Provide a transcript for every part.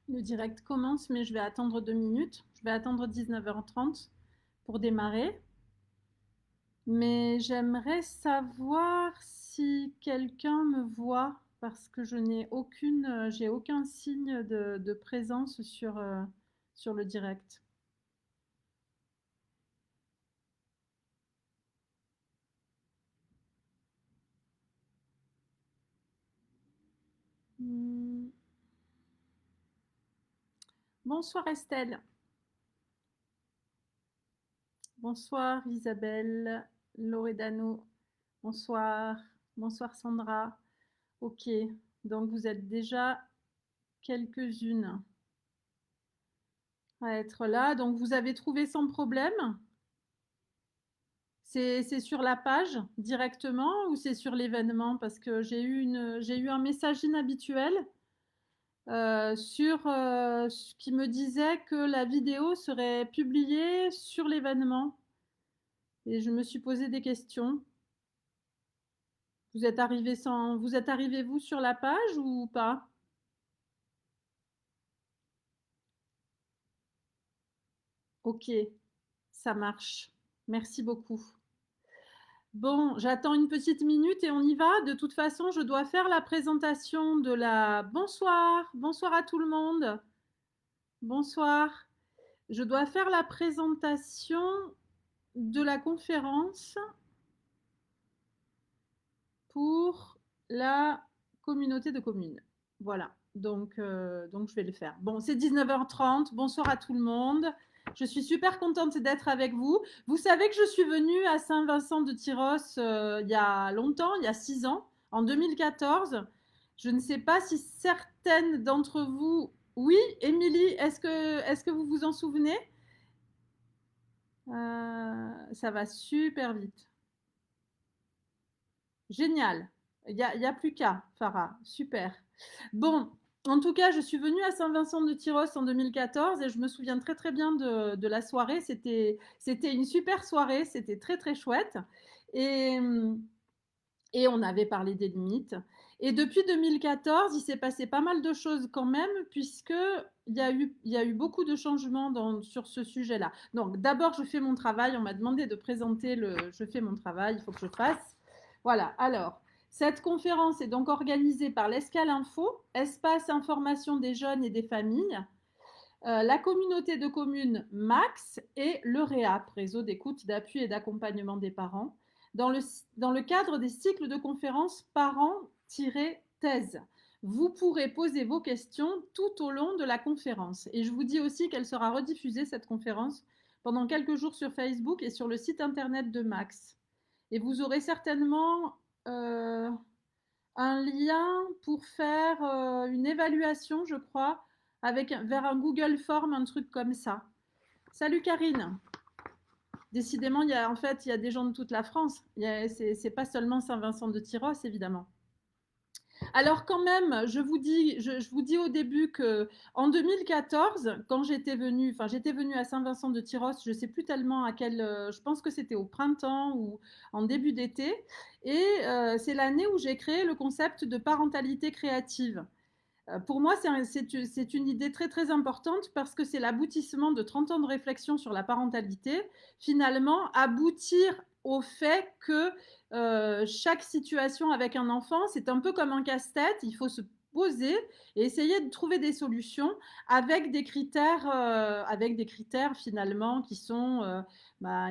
Le direct commence, mais je vais attendre 2 minutes. Je vais attendre 19h30 pour démarrer. Mais j'aimerais savoir si quelqu'un me voit parce que j'ai aucun signe de présence sur le direct. Hmm. Bonsoir Estelle. Bonsoir Isabelle, Loredano. Bonsoir. Bonsoir Sandra. Ok, donc vous êtes déjà quelques-unes à être là. Donc vous avez trouvé sans problème? C'est sur la page directement ou c'est sur l'événement? Parce que j'ai eu un message inhabituel qui me disait que la vidéo serait publiée sur l'événement. Et je me suis posé des questions. Vous êtes arrivé vous sur la page ou pas? Ok, ça marche. Merci beaucoup. Bon, j'attends une petite minute et on y va. De toute façon, je dois faire la présentation de la... Bonsoir, bonsoir à tout le monde. Bonsoir. Je dois faire la présentation de la conférence pour la communauté de communes. Voilà, donc je vais le faire. Bon, c'est 19h30. Bonsoir à tout le monde. Je suis super contente d'être avec vous. Vous savez que je suis venue à Saint-Vincent-de-Tyrosse il y a longtemps, il y a 6 ans, en 2014. Je ne sais pas si certaines d'entre vous... Oui, Émilie, est-ce que vous vous en souvenez? Ça va super vite. Génial. Il y a plus qu'à, Farah. Super. Bon, en tout cas, je suis venue à Saint-Vincent-de-Tyrosse en 2014 et je me souviens très très bien de la soirée. C'était une super soirée, c'était très très chouette. Et, et on avait parlé des limites. Et depuis 2014, il s'est passé pas mal de choses quand même, puisque il y a eu beaucoup de changements sur ce sujet-là. Donc d'abord, je fais mon travail. On m'a demandé de présenter le... Je fais mon travail, il faut que je fasse. Voilà, alors, cette conférence est donc organisée par l'Escale Info, Espace Information des jeunes et des familles, la communauté de communes MAX et le REAP, Réseau d'écoute, d'appui et d'accompagnement des parents, dans le, dans le cadre des cycles de conférences parents-thèse. Vous pourrez poser vos questions tout au long de la conférence. Et je vous dis aussi qu'elle sera rediffusée, cette conférence, pendant quelques jours sur Facebook et sur le site internet de Max. Et vous aurez certainement euh, un lien pour faire une évaluation, je crois, vers un Google Form, un truc comme ça. Salut Karine. Décidément, en fait, il y a des gens de toute la France. C'est pas seulement Saint-Vincent-de-Tyrosse, évidemment. Alors quand même, je vous dis au début que en 2014, quand j'étais venue à Saint-Vincent-de-Tyrosse, je ne sais plus tellement je pense que c'était au printemps ou en début d'été, et c'est l'année où j'ai créé le concept de parentalité créative. Pour moi, c'est une idée très très importante parce que c'est l'aboutissement de 30 ans de réflexion sur la parentalité. Finalement, aboutir au fait que chaque situation avec un enfant, c'est un peu comme un casse-tête. Il faut se poser et essayer de trouver des solutions avec des critères finalement qui sont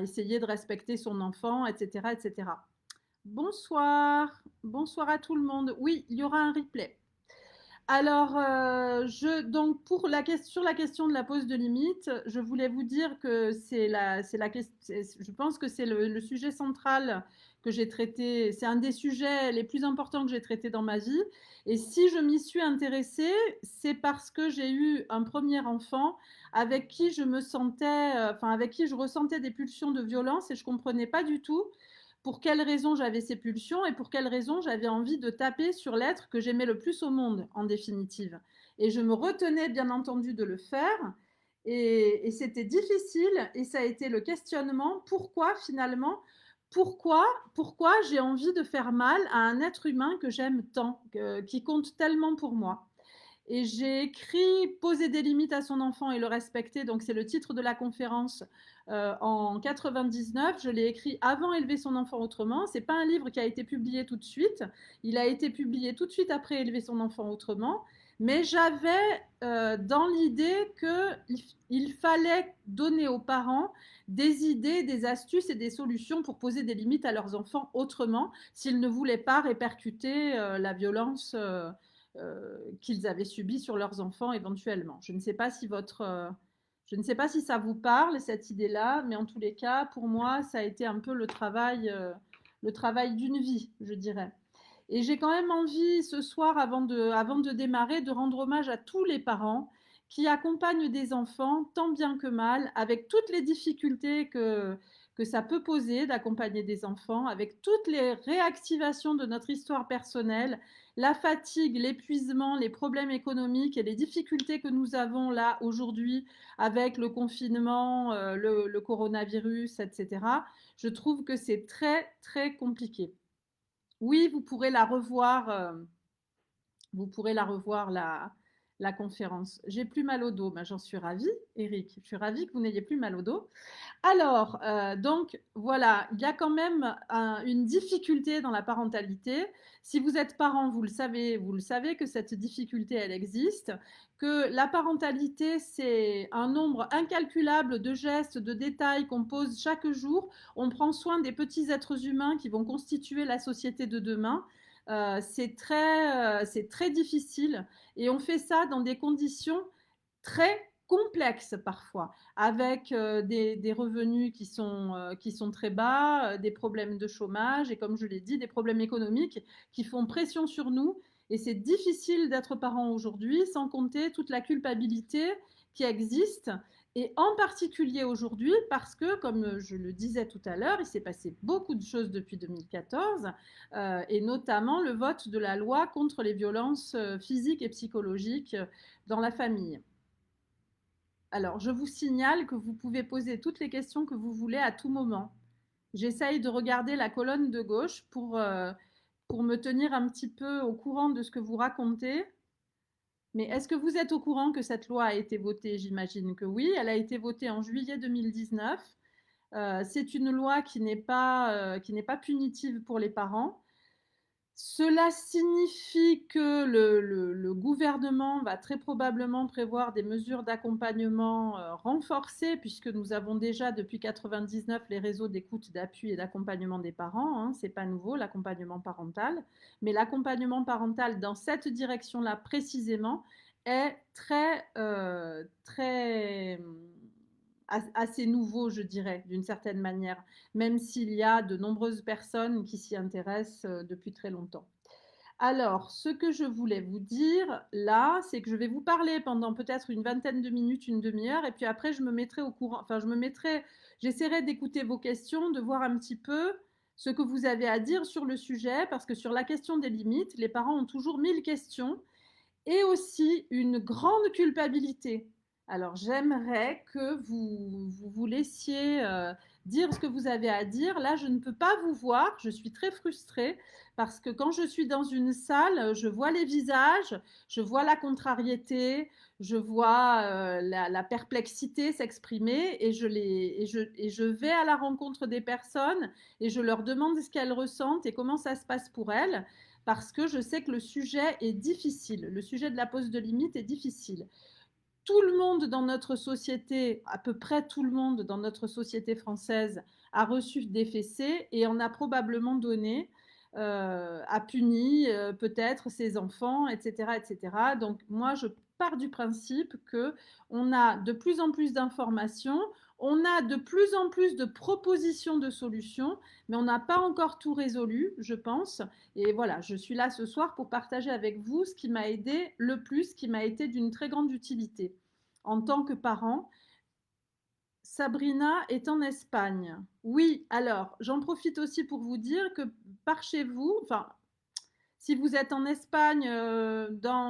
essayer de respecter son enfant, etc., etc. Bonsoir, bonsoir à tout le monde. Oui, il y aura un replay. Alors, donc sur la question de la pose de limite, je voulais vous dire que je pense que c'est le sujet central que j'ai traité. C'est un des sujets les plus importants que j'ai traité dans ma vie. Et si je m'y suis intéressée, c'est parce que j'ai eu un premier enfant avec qui avec qui je ressentais des pulsions de violence et je comprenais pas du tout pour quelles raisons j'avais ces pulsions et pour quelles raisons j'avais envie de taper sur l'être que j'aimais le plus au monde, en définitive. Et je me retenais bien entendu de le faire. Et c'était difficile et ça a été le questionnement. Pourquoi finalement pourquoi, pourquoi j'ai envie de faire mal à un être humain que j'aime tant, qui compte tellement pour moi. Et j'ai écrit Poser des limites à son enfant et le respecter. Donc, c'est le titre de la conférence en 99. Je l'ai écrit avant Élever son enfant autrement. C'est pas un livre qui a été publié tout de suite. Il a été publié tout de suite après Élever son enfant autrement. Mais j'avais dans l'idée qu'il fallait donner aux parents des idées, des astuces et des solutions pour poser des limites à leurs enfants autrement s'ils ne voulaient pas répercuter la violence qu'ils avaient subie sur leurs enfants éventuellement. Je ne sais pas si je ne sais pas si ça vous parle, cette idée-là, mais en tous les cas, pour moi, ça a été un peu le travail d'une vie, je dirais. Et j'ai quand même envie ce soir, avant de démarrer, de rendre hommage à tous les parents qui accompagnent des enfants tant bien que mal, avec toutes les difficultés que ça peut poser d'accompagner des enfants, avec toutes les réactivations de notre histoire personnelle, la fatigue, l'épuisement, les problèmes économiques et les difficultés que nous avons là aujourd'hui avec le confinement, le coronavirus, etc. Je trouve que c'est très, très compliqué. Oui, vous pourrez la revoir, la conférence. J'ai plus mal au dos, ben, j'en suis ravie, Eric. Je suis ravie que vous n'ayez plus mal au dos. Alors, donc voilà, il y a quand même une difficulté dans la parentalité. Si vous êtes parent, vous le savez que cette difficulté, elle existe, que la parentalité, c'est un nombre incalculable de gestes, de détails qu'on pose chaque jour. On prend soin des petits êtres humains qui vont constituer la société de demain. C'est très difficile et on fait ça dans des conditions très complexes parfois, avec des revenus qui sont très bas, des problèmes de chômage et comme je l'ai dit, des problèmes économiques qui font pression sur nous. Et c'est difficile d'être parent aujourd'hui, sans compter toute la culpabilité qui existe. Et en particulier aujourd'hui, parce que, comme je le disais tout à l'heure, il s'est passé beaucoup de choses depuis 2014, et notamment le vote de la loi contre les violences physiques et psychologiques dans la famille. Alors, je vous signale que vous pouvez poser toutes les questions que vous voulez à tout moment. J'essaye de regarder la colonne de gauche pour me tenir un petit peu au courant de ce que vous racontez. Mais est-ce que vous êtes au courant que cette loi a été votée? J'imagine que oui. Elle a été votée en juillet 2019. C'est une loi qui n'est pas punitive pour les parents. Cela signifie que le gouvernement va très probablement prévoir des mesures d'accompagnement renforcées, puisque nous avons déjà depuis 99 les réseaux d'écoute, d'appui et d'accompagnement des parents. Hein, c'est pas nouveau, l'accompagnement parental. Mais l'accompagnement parental dans cette direction-là précisément est très assez nouveau, je dirais, d'une certaine manière, même s'il y a de nombreuses personnes qui s'y intéressent depuis très longtemps. Alors, ce que je voulais vous dire là, c'est que je vais vous parler pendant peut-être une vingtaine de minutes, une demi-heure, et puis après, je me mettrai au courant, enfin, j'essaierai d'écouter vos questions, de voir un petit peu ce que vous avez à dire sur le sujet, parce que sur la question des limites, les parents ont toujours 1000 questions, et aussi une grande culpabilité. Alors j'aimerais que vous laissiez dire ce que vous avez à dire. Là, je ne peux pas vous voir, je suis très frustrée parce que quand je suis dans une salle, je vois les visages, je vois la contrariété, je vois la perplexité s'exprimer et je vais à la rencontre des personnes et je leur demande ce qu'elles ressentent et comment ça se passe pour elles parce que je sais que le sujet est difficile. Le sujet de la pose de limite est difficile. Tout le monde dans notre société, à peu près tout le monde dans notre société française, a reçu des fessées et en a probablement donné, a puni peut-être ses enfants, etc., etc. Donc moi, je pars du principe que on a de plus en plus d'informations, on a de plus en plus de propositions de solutions, mais on n'a pas encore tout résolu, je pense. Et voilà, je suis là ce soir pour partager avec vous ce qui m'a aidé le plus, qui m'a été d'une très grande utilité. En tant que parent, Sabrina est en Espagne. Oui, alors, j'en profite aussi pour vous dire que par chez vous, enfin, si vous êtes en Espagne,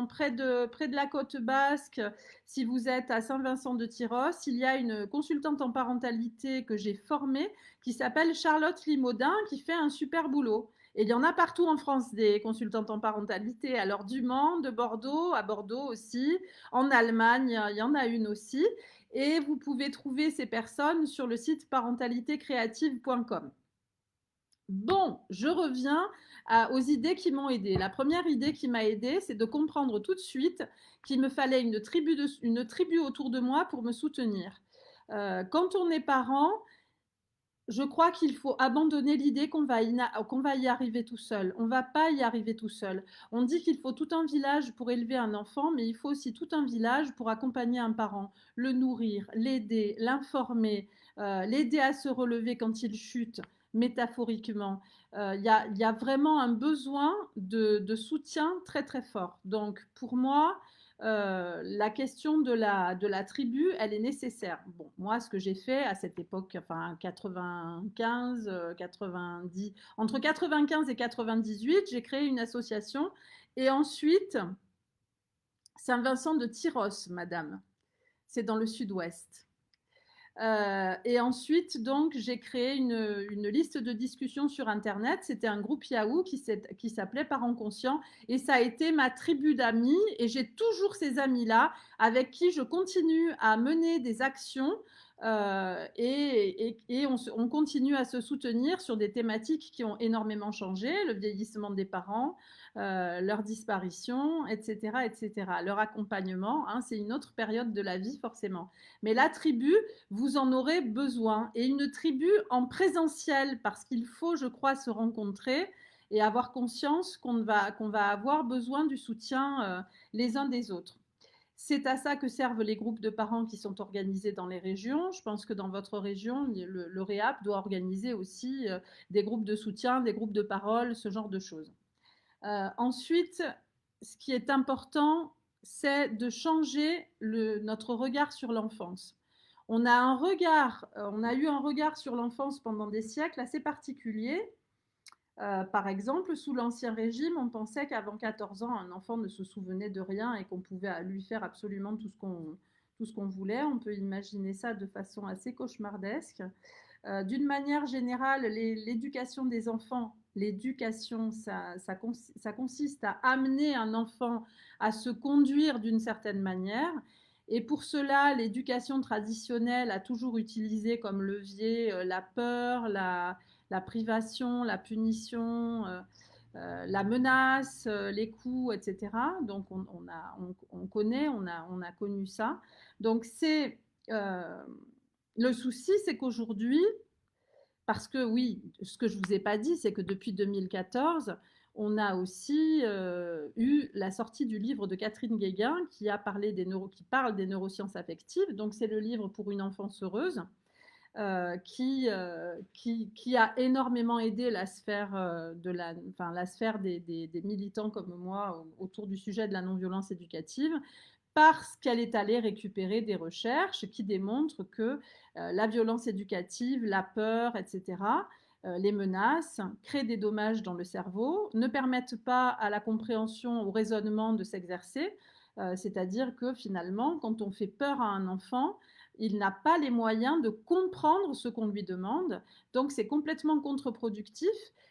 près de la côte basque, si vous êtes à Saint-Vincent de Tyros, il y a une consultante en parentalité que j'ai formée qui s'appelle Charlotte Limaudin qui fait un super boulot. Et il y en a partout en France, des consultantes en parentalité. Alors, du Mans, de Bordeaux, à Bordeaux aussi. En Allemagne, il y en a une aussi. Et vous pouvez trouver ces personnes sur le site parentalitécréative.com. Bon, je reviens aux idées qui m'ont aidée. La première idée qui m'a aidée, c'est de comprendre tout de suite qu'il me fallait une tribu autour de moi pour me soutenir. Quand on est parent, je crois qu'il faut abandonner l'idée qu'on va y arriver tout seul. On ne va pas y arriver tout seul. On dit qu'il faut tout un village pour élever un enfant, mais il faut aussi tout un village pour accompagner un parent, le nourrir, l'aider, l'informer, l'aider à se relever quand il chute, métaphoriquement. Il y a vraiment un besoin de soutien très très fort. Donc pour moi, la question de la tribu, elle est nécessaire. Bon, moi, ce que j'ai fait à cette époque, enfin 95, 90, entre 95 et 98, j'ai créé une association. Et ensuite, Saint-Vincent de Tyros, madame, c'est dans le sud-ouest. Et ensuite, donc, j'ai créé une liste de discussion sur Internet. C'était un groupe Yahoo qui s'appelait Parents Conscients. Et ça a été ma tribu d'amis. Et j'ai toujours ces amis-là avec qui je continue à mener des actions. On continue à se soutenir sur des thématiques qui ont énormément changé, le vieillissement des parents, leur disparition, etc., etc. Leur accompagnement, hein, c'est une autre période de la vie forcément. Mais la tribu, vous en aurez besoin. Et une tribu en présentiel, parce qu'il faut, je crois, se rencontrer et avoir conscience qu'on va avoir besoin du soutien les uns des autres. C'est à ça que servent les groupes de parents qui sont organisés dans les régions. Je pense que dans votre région, le REAP doit organiser aussi des groupes de soutien, des groupes de parole, ce genre de choses. Ensuite, ce qui est important, c'est de changer notre regard sur l'enfance. On a eu un regard sur l'enfance pendant des siècles assez particulier. Par exemple, sous l'Ancien Régime, on pensait qu'avant 14 ans, un enfant ne se souvenait de rien et qu'on pouvait lui faire absolument tout ce qu'on voulait. On peut imaginer ça de façon assez cauchemardesque. D'une manière générale, l'éducation des enfants, l'éducation, ça consiste à amener un enfant à se conduire d'une certaine manière. Et pour cela, l'éducation traditionnelle a toujours utilisé comme levier la peur, la privation, la punition, la menace, les coups, etc. Donc on connaît, on a connu ça. Donc le souci, c'est qu'aujourd'hui, parce que oui, ce que je ne vous ai pas dit, c'est que depuis 2014, on a aussi eu la sortie du livre de Catherine Guéguin qui parle des neurosciences affectives. Donc c'est le livre pour une enfance heureuse. Qui a énormément aidé la sphère, la sphère des militants comme moi autour du sujet de la non-violence éducative, parce qu'elle est allée récupérer des recherches qui démontrent que la violence éducative, la peur, etc., les menaces créent des dommages dans le cerveau, ne permettent pas à la compréhension, au raisonnement de s'exercer, c'est-à-dire que finalement, quand on fait peur à un enfant, il n'a pas les moyens de comprendre ce qu'on lui demande. Donc, c'est complètement contre-productif.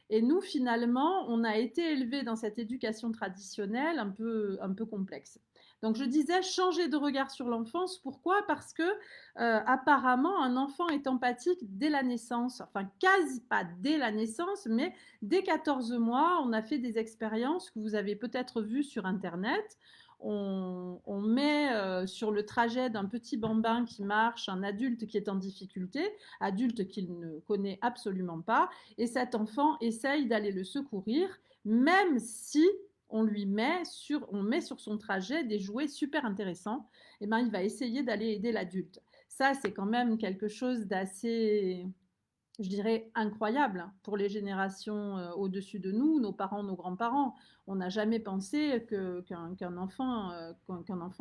Et nous, finalement, on a été élevés dans cette éducation traditionnelle un peu complexe. Donc, je disais changer de regard sur l'enfance. Pourquoi? Parce que apparemment, un enfant est empathique dès la naissance. Enfin, quasi pas dès la naissance, mais dès 14 mois, on a fait des expériences que vous avez peut-être vues sur Internet. On met sur le trajet d'un petit bambin qui marche un adulte qui est en difficulté, adulte qu'il ne connaît absolument pas, et cet enfant essaye d'aller le secourir, même si on met sur son trajet des jouets super intéressants, et ben il va essayer d'aller aider l'adulte. Ça, c'est quand même quelque chose d'assez, je dirais, incroyable pour les générations au-dessus de nous, nos parents, nos grands-parents. On n'a jamais pensé qu'un enfant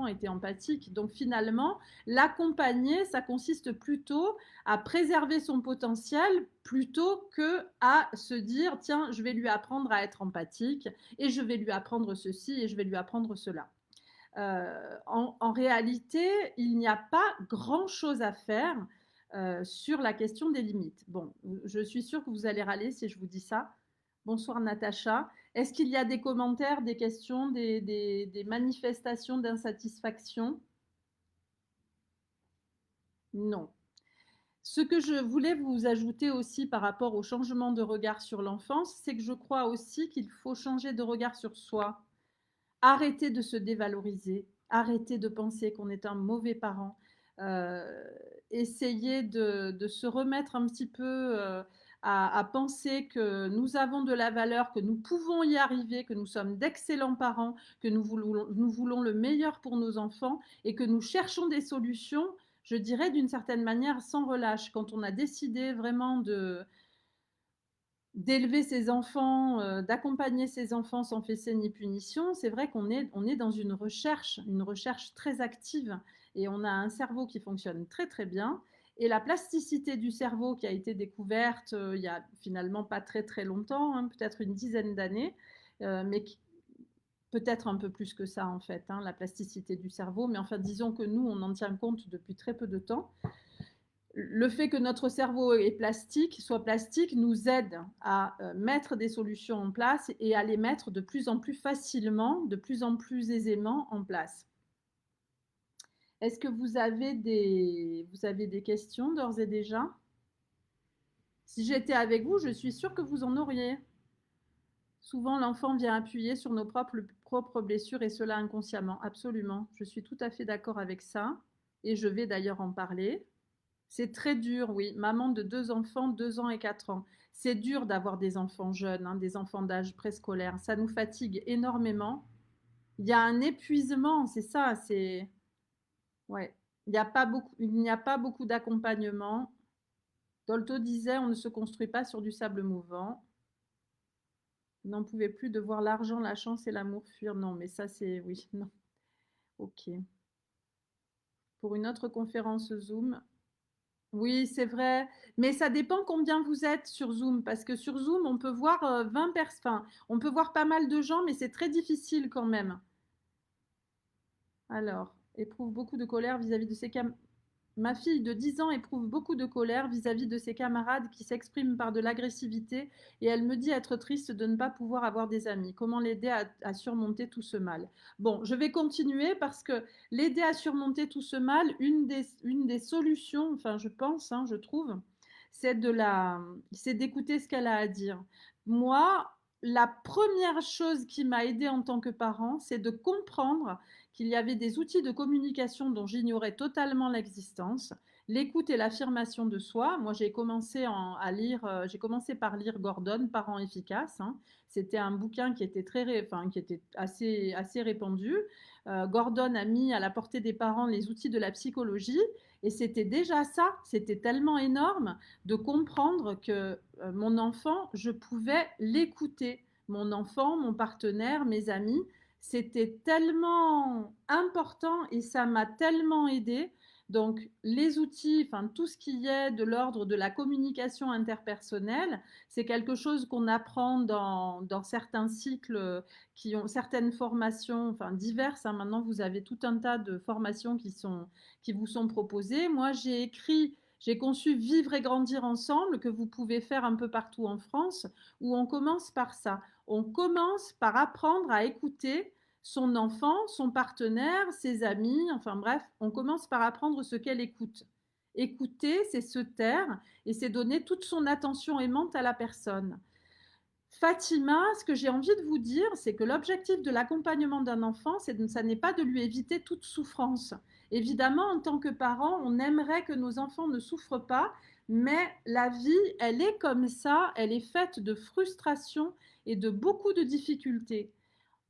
était empathique. Donc finalement, l'accompagner, ça consiste plutôt à préserver son potentiel plutôt que à se dire, tiens, je vais lui apprendre à être empathique et je vais lui apprendre ceci et je vais lui apprendre cela. En réalité, il n'y a pas grand-chose à faire sur la question des limites. Bon, je suis sûre que vous allez râler si je vous dis ça. Bonsoir Natacha. Est-ce qu'il y a des commentaires, des questions, des manifestations d'insatisfaction? Non. Ce que je voulais vous ajouter aussi par rapport au changement de regard sur l'enfance, c'est que je crois aussi qu'il faut changer de regard sur soi. Arrêter de se dévaloriser, arrêter de penser qu'on est un mauvais parent, euh, essayer de se remettre un petit peu à penser que nous avons de la valeur, que nous pouvons y arriver, que nous sommes d'excellents parents, que nous voulons le meilleur pour nos enfants et que nous cherchons des solutions, je dirais d'une certaine manière sans relâche. Quand on a décidé vraiment d'élever ses enfants, d'accompagner ses enfants sans fesser ni punition, c'est vrai on est dans une recherche très active et on a un cerveau qui fonctionne très très bien. Et la plasticité du cerveau qui a été découverte il y a finalement pas très très longtemps, hein, peut-être une dizaine d'années, mais peut-être un peu plus que ça en fait, hein, la plasticité du cerveau. Mais enfin, disons que nous, on en tient compte depuis très peu de temps. Le fait que notre cerveau soit plastique, nous aide à mettre des solutions en place et à les mettre de plus en plus facilement, de plus en plus aisément en place. Est-ce que vous avez des questions d'ores et déjà? Si j'étais avec vous, je suis sûre que vous en auriez. Souvent, l'enfant vient appuyer sur nos propres blessures et cela inconsciemment. Absolument. Je suis tout à fait d'accord avec ça. Et je vais d'ailleurs en parler. C'est très dur, oui. Maman de 2 enfants, 2 ans et 4 ans. C'est dur d'avoir des enfants jeunes, hein, des enfants d'âge préscolaire. Ça nous fatigue énormément. Il y a un épuisement, c'est ça, c'est ouais. Il n'y a pas beaucoup d'accompagnement. Dolto disait on ne se construit pas sur du sable mouvant. Il n'en pouvait plus de voir l'argent, la chance et l'amour fuir. Non, mais ça c'est oui, non. OK. Pour une autre conférence Zoom, oui, c'est vrai, mais ça dépend combien vous êtes sur Zoom, parce que sur Zoom, on peut voir 20 personnes, enfin, on peut voir pas mal de gens, mais c'est très difficile quand même. Alors, éprouve beaucoup de colère vis-à-vis de ses camarades. Ma fille de 10 ans éprouve beaucoup de colère vis-à-vis de ses camarades qui s'expriment par de l'agressivité et elle me dit être triste de ne pas pouvoir avoir des amis. Comment l'aider à surmonter tout ce mal? Bon, je vais continuer parce que l'aider à surmonter tout ce mal, une des solutions, enfin je pense, hein, je trouve, c'est d'écouter ce qu'elle a à dire. Moi, la première chose qui m'a aidée en tant que parent, c'est de comprendre qu'il y avait des outils de communication dont j'ignorais totalement l'existence, l'écoute et l'affirmation de soi. Moi, j'ai commencé par lire Gordon, Parents efficaces, hein. C'était un bouquin qui était qui était assez répandu. Gordon a mis à la portée des parents les outils de la psychologie et c'était déjà ça, c'était tellement énorme de comprendre que mon enfant, je pouvais l'écouter. Mon enfant, mon partenaire, mes amis, c'était tellement important et ça m'a tellement aidé. Donc, les outils, enfin, tout ce qui est de l'ordre de la communication interpersonnelle, c'est quelque chose qu'on apprend dans certains cycles qui ont certaines formations, enfin, diverses, hein. Maintenant, vous avez tout un tas de formations qui vous sont proposées. Moi, j'ai conçu Vivre et grandir ensemble, que vous pouvez faire un peu partout en France, où on commence par ça. On commence par apprendre à écouter son enfant, son partenaire, ses amis, enfin bref, on commence par apprendre ce qu'elle écoute. Écouter, c'est se taire et c'est donner toute son attention aimante à la personne. Fatima, ce que j'ai envie de vous dire, c'est que l'objectif de l'accompagnement d'un enfant, ça n'est pas de lui éviter toute souffrance. Évidemment, en tant que parent, on aimerait que nos enfants ne souffrent pas, mais la vie, elle est comme ça, elle est faite de frustration et de beaucoup de difficultés.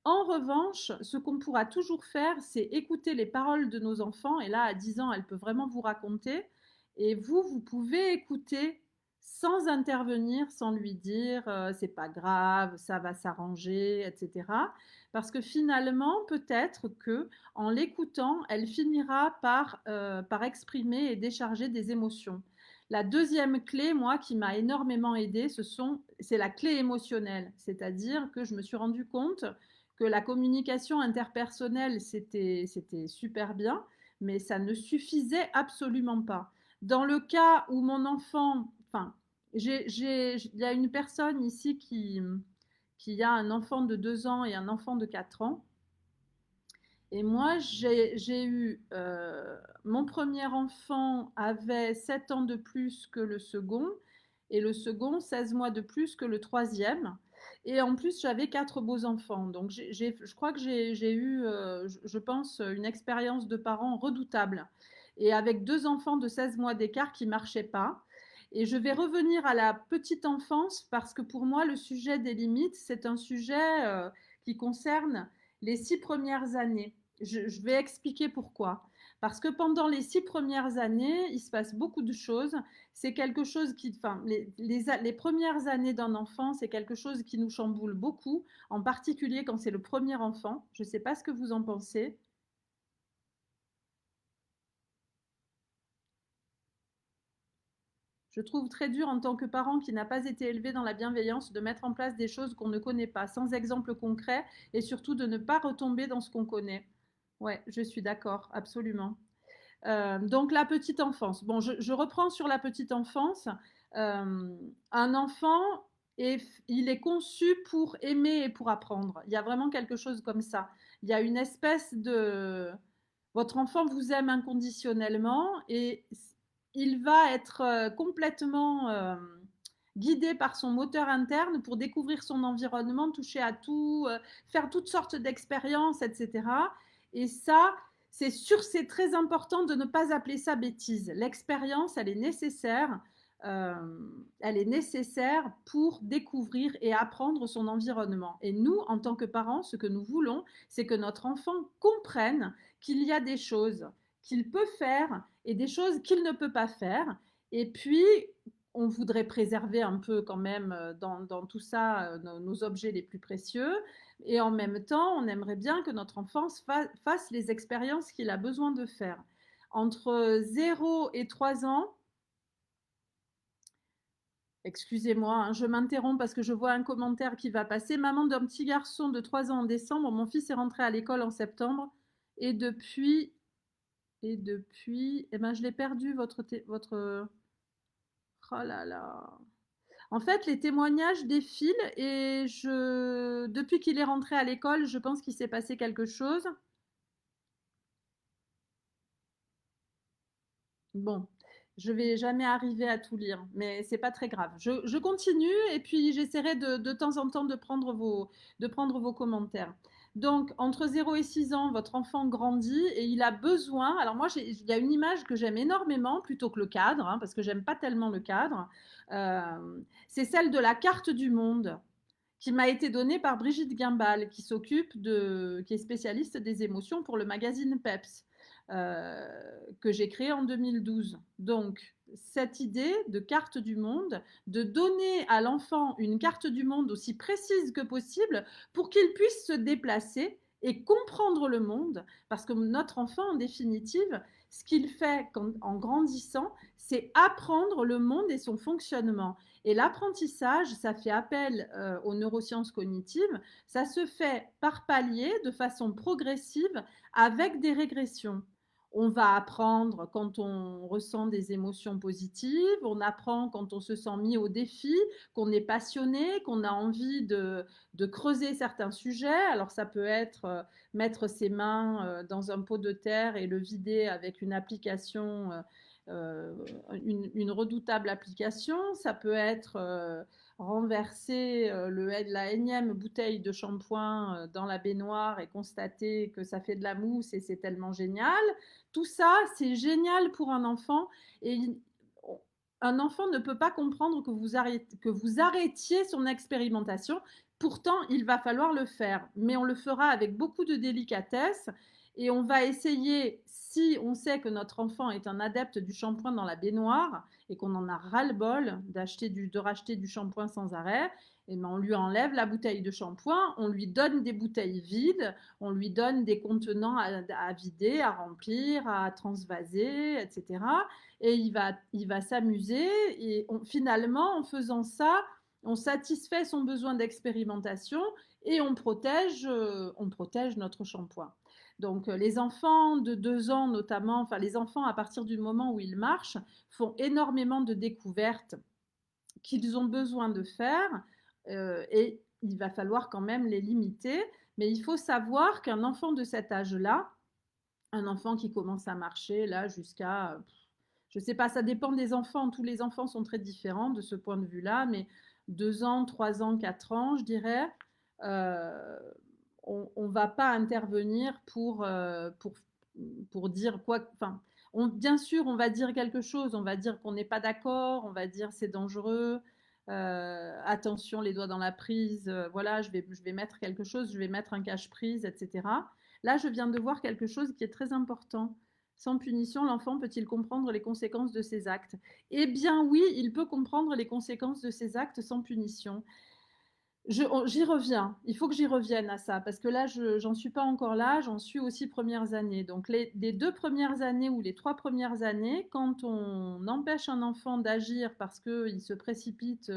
En revanche, ce qu'on pourra toujours faire, c'est écouter les paroles de nos enfants. Et là, à 10 ans, elle peut vraiment vous raconter. Et vous pouvez écouter sans intervenir, sans lui dire c'est pas grave, ça va s'arranger, etc. Parce que finalement, peut-être que en l'écoutant, elle finira par exprimer et décharger des émotions. La deuxième clé, moi, qui m'a énormément aidée, c'est la clé émotionnelle. C'est-à-dire que je me suis rendu compte que la communication interpersonnelle, c'était super bien, mais ça ne suffisait absolument pas. Dans le cas où mon enfant, enfin, Il y a une personne ici qui a un enfant de 2 ans et un enfant de 4 ans. Et moi, j'ai eu mon premier enfant avait 7 ans de plus que le second, et le second 16 mois de plus que le troisième. Et en plus, j'avais 4 beaux enfants. Donc, je crois que j'ai eu, je pense, une expérience de parent redoutable. Et avec 2 enfants de 16 mois d'écart qui ne marchaient pas. Et je vais revenir à la petite enfance parce que pour moi, le sujet des limites, c'est un sujet qui concerne les 6 premières années. Je vais expliquer pourquoi. Parce que pendant les 6 premières années, il se passe beaucoup de choses. C'est quelque chose qui, enfin, les premières années d'un enfant, c'est quelque chose qui nous chamboule beaucoup, en particulier quand c'est le premier enfant. Je ne sais pas ce que vous en pensez. Je trouve très dur en tant que parent qui n'a pas été élevé dans la bienveillance de mettre en place des choses qu'on ne connaît pas, sans exemple concret, et surtout de ne pas retomber dans ce qu'on connaît. Ouais, je suis d'accord, absolument. Donc la petite enfance. Bon, je reprends sur la petite enfance. Un enfant, il est conçu pour aimer et pour apprendre. Il y a vraiment quelque chose comme ça. Il y a une espèce de... Votre enfant vous aime inconditionnellement et il va être complètement guidé par son moteur interne pour découvrir son environnement, toucher à tout, faire toutes sortes d'expériences, etc. Et ça, c'est sûr, c'est très important de ne pas appeler ça bêtise. L'expérience, elle est nécessaire. euh, Elle est nécessaire pour découvrir et apprendre son environnement. Et nous, en tant que parents, ce que nous voulons, c'est que notre enfant comprenne qu'il y a des choses qu'il peut faire et des choses qu'il ne peut pas faire. Et puis, on voudrait préserver un peu quand même dans tout ça nos objets les plus précieux. Et en même temps, on aimerait bien que notre enfant fasse les expériences qu'il a besoin de faire. Entre 0 et 3 ans, excusez-moi, hein, je m'interromps parce que je vois un commentaire qui va passer. Maman d'un petit garçon de 3 ans en décembre, mon fils est rentré à l'école en septembre et depuis, eh ben, je l'ai perdu, votre... Oh là là. En fait, les témoignages défilent et depuis qu'il est rentré à l'école, je pense qu'il s'est passé quelque chose. Bon, je vais jamais arriver à tout lire, mais c'est pas très grave. Je continue et puis j'essaierai de temps en temps de prendre vos commentaires. Donc, entre 0 et 6 ans, votre enfant grandit et il a besoin. Alors, moi, il y a une image que j'aime énormément plutôt que le cadre, hein, parce que j'aime pas tellement le cadre. C'est celle de la carte du monde qui m'a été donnée par Brigitte Guimbal, qui est spécialiste des émotions pour le magazine Peps, que j'ai créé en 2012. Donc, cette idée de carte du monde, de donner à l'enfant une carte du monde aussi précise que possible pour qu'il puisse se déplacer et comprendre le monde, parce que notre enfant, en définitive, ce qu'il fait en grandissant, c'est apprendre le monde et son fonctionnement. Et l'apprentissage, ça fait appel aux neurosciences cognitives, ça se fait par palier, de façon progressive, avec des régressions. On va apprendre quand on ressent des émotions positives, on apprend quand on se sent mis au défi, qu'on est passionné, qu'on a envie de creuser certains sujets. Alors ça peut être mettre ses mains dans un pot de terre et le vider avec une application euh, une redoutable application. Ça peut être renverser la énième bouteille de shampoing dans la baignoire et constater que ça fait de la mousse et c'est tellement génial. Tout ça, c'est génial pour un enfant et un enfant ne peut pas comprendre que vous arrêtiez son expérimentation. Pourtant, il va falloir le faire, mais on le fera avec beaucoup de délicatesse et on va essayer, si on sait que notre enfant est un adepte du shampoing dans la baignoire et qu'on en a ras-le-bol de racheter du shampoing sans arrêt, et ben on lui enlève la bouteille de shampoing, on lui donne des bouteilles vides, on lui donne des contenants à vider, à remplir, à transvaser, etc. Et il va s'amuser et finalement, en faisant ça, on satisfait son besoin d'expérimentation et on protège notre shampoing. Donc, les enfants de 2 ans notamment, enfin les enfants à partir du moment où ils marchent, font énormément de découvertes qu'ils ont besoin de faire et il va falloir quand même les limiter. Mais il faut savoir qu'un enfant de cet âge-là, un enfant qui commence à marcher là jusqu'à, je sais pas, ça dépend des enfants. Tous les enfants sont très différents de ce point de vue-là, mais 2 ans, 3 ans, 4 ans, je dirais, euh, on va pas intervenir pour dire quoi. Enfin, bien sûr, on va dire quelque chose. On va dire qu'on n'est pas d'accord. On va dire c'est dangereux. Attention, les doigts dans la prise. Voilà, je vais mettre quelque chose. Je vais mettre un cache-prise, etc. Là, je viens de voir quelque chose qui est très important. Sans punition, l'enfant peut-il comprendre les conséquences de ses actes? Eh bien oui, il peut comprendre les conséquences de ses actes sans punition. J'y reviens. Il faut que j'y revienne à ça parce que là, j'en suis pas encore là. J'en suis aussi premières années. Donc, les 2 premières années ou les 3 premières années, quand on empêche un enfant d'agir parce qu'il se précipite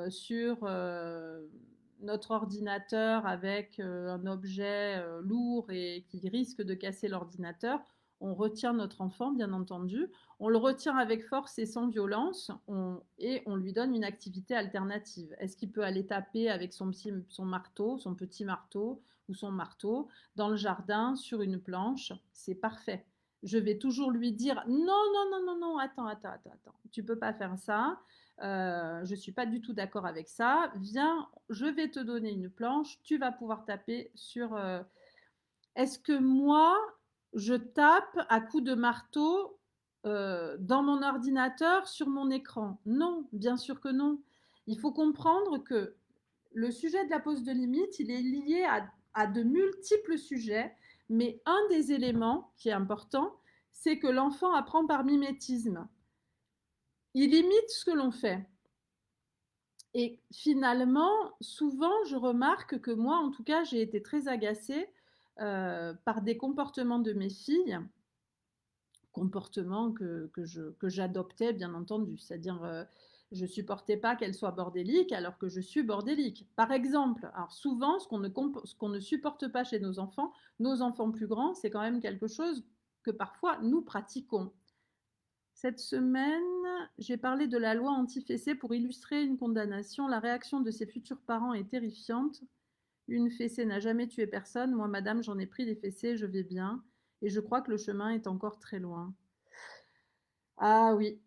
sur notre ordinateur avec un objet lourd et qui risque de casser l'ordinateur, on retient notre enfant, bien entendu. On le retient avec force et sans violence et on lui donne une activité alternative. Est-ce qu'il peut aller taper avec son marteau, son petit marteau ou son marteau dans le jardin sur une planche? C'est parfait. Je vais toujours lui dire non, non, non, non, non, attends, attends, attends, attends. Tu peux pas faire ça. Je suis pas du tout d'accord avec ça. Viens, je vais te donner une planche. Tu vas pouvoir taper sur. Est-ce que moi, je tape à coups de marteau dans mon ordinateur sur mon écran? Non, bien sûr que non. Il faut comprendre que le sujet de la pose de limite, il est lié à de multiples sujets, mais un des éléments qui est important, c'est que l'enfant apprend par mimétisme. Il imite ce que l'on fait. Et finalement, souvent, je remarque que moi, en tout cas, j'ai été très agacée par des comportements de mes filles, comportements que j'adoptais, bien entendu. C'est-à-dire, je supportais pas qu'elles soient bordéliques alors que je suis bordélique. Par exemple, alors souvent, ce qu'on ne supporte pas chez nos enfants plus grands, c'est quand même quelque chose que parfois nous pratiquons. Cette semaine, j'ai parlé de la loi anti-fessée pour illustrer une condamnation. La réaction de ses futurs parents est terrifiante. Une fessée n'a jamais tué personne. Moi, madame, j'en ai pris des fessées, je vais bien. Et je crois que le chemin est encore très loin. Ah oui.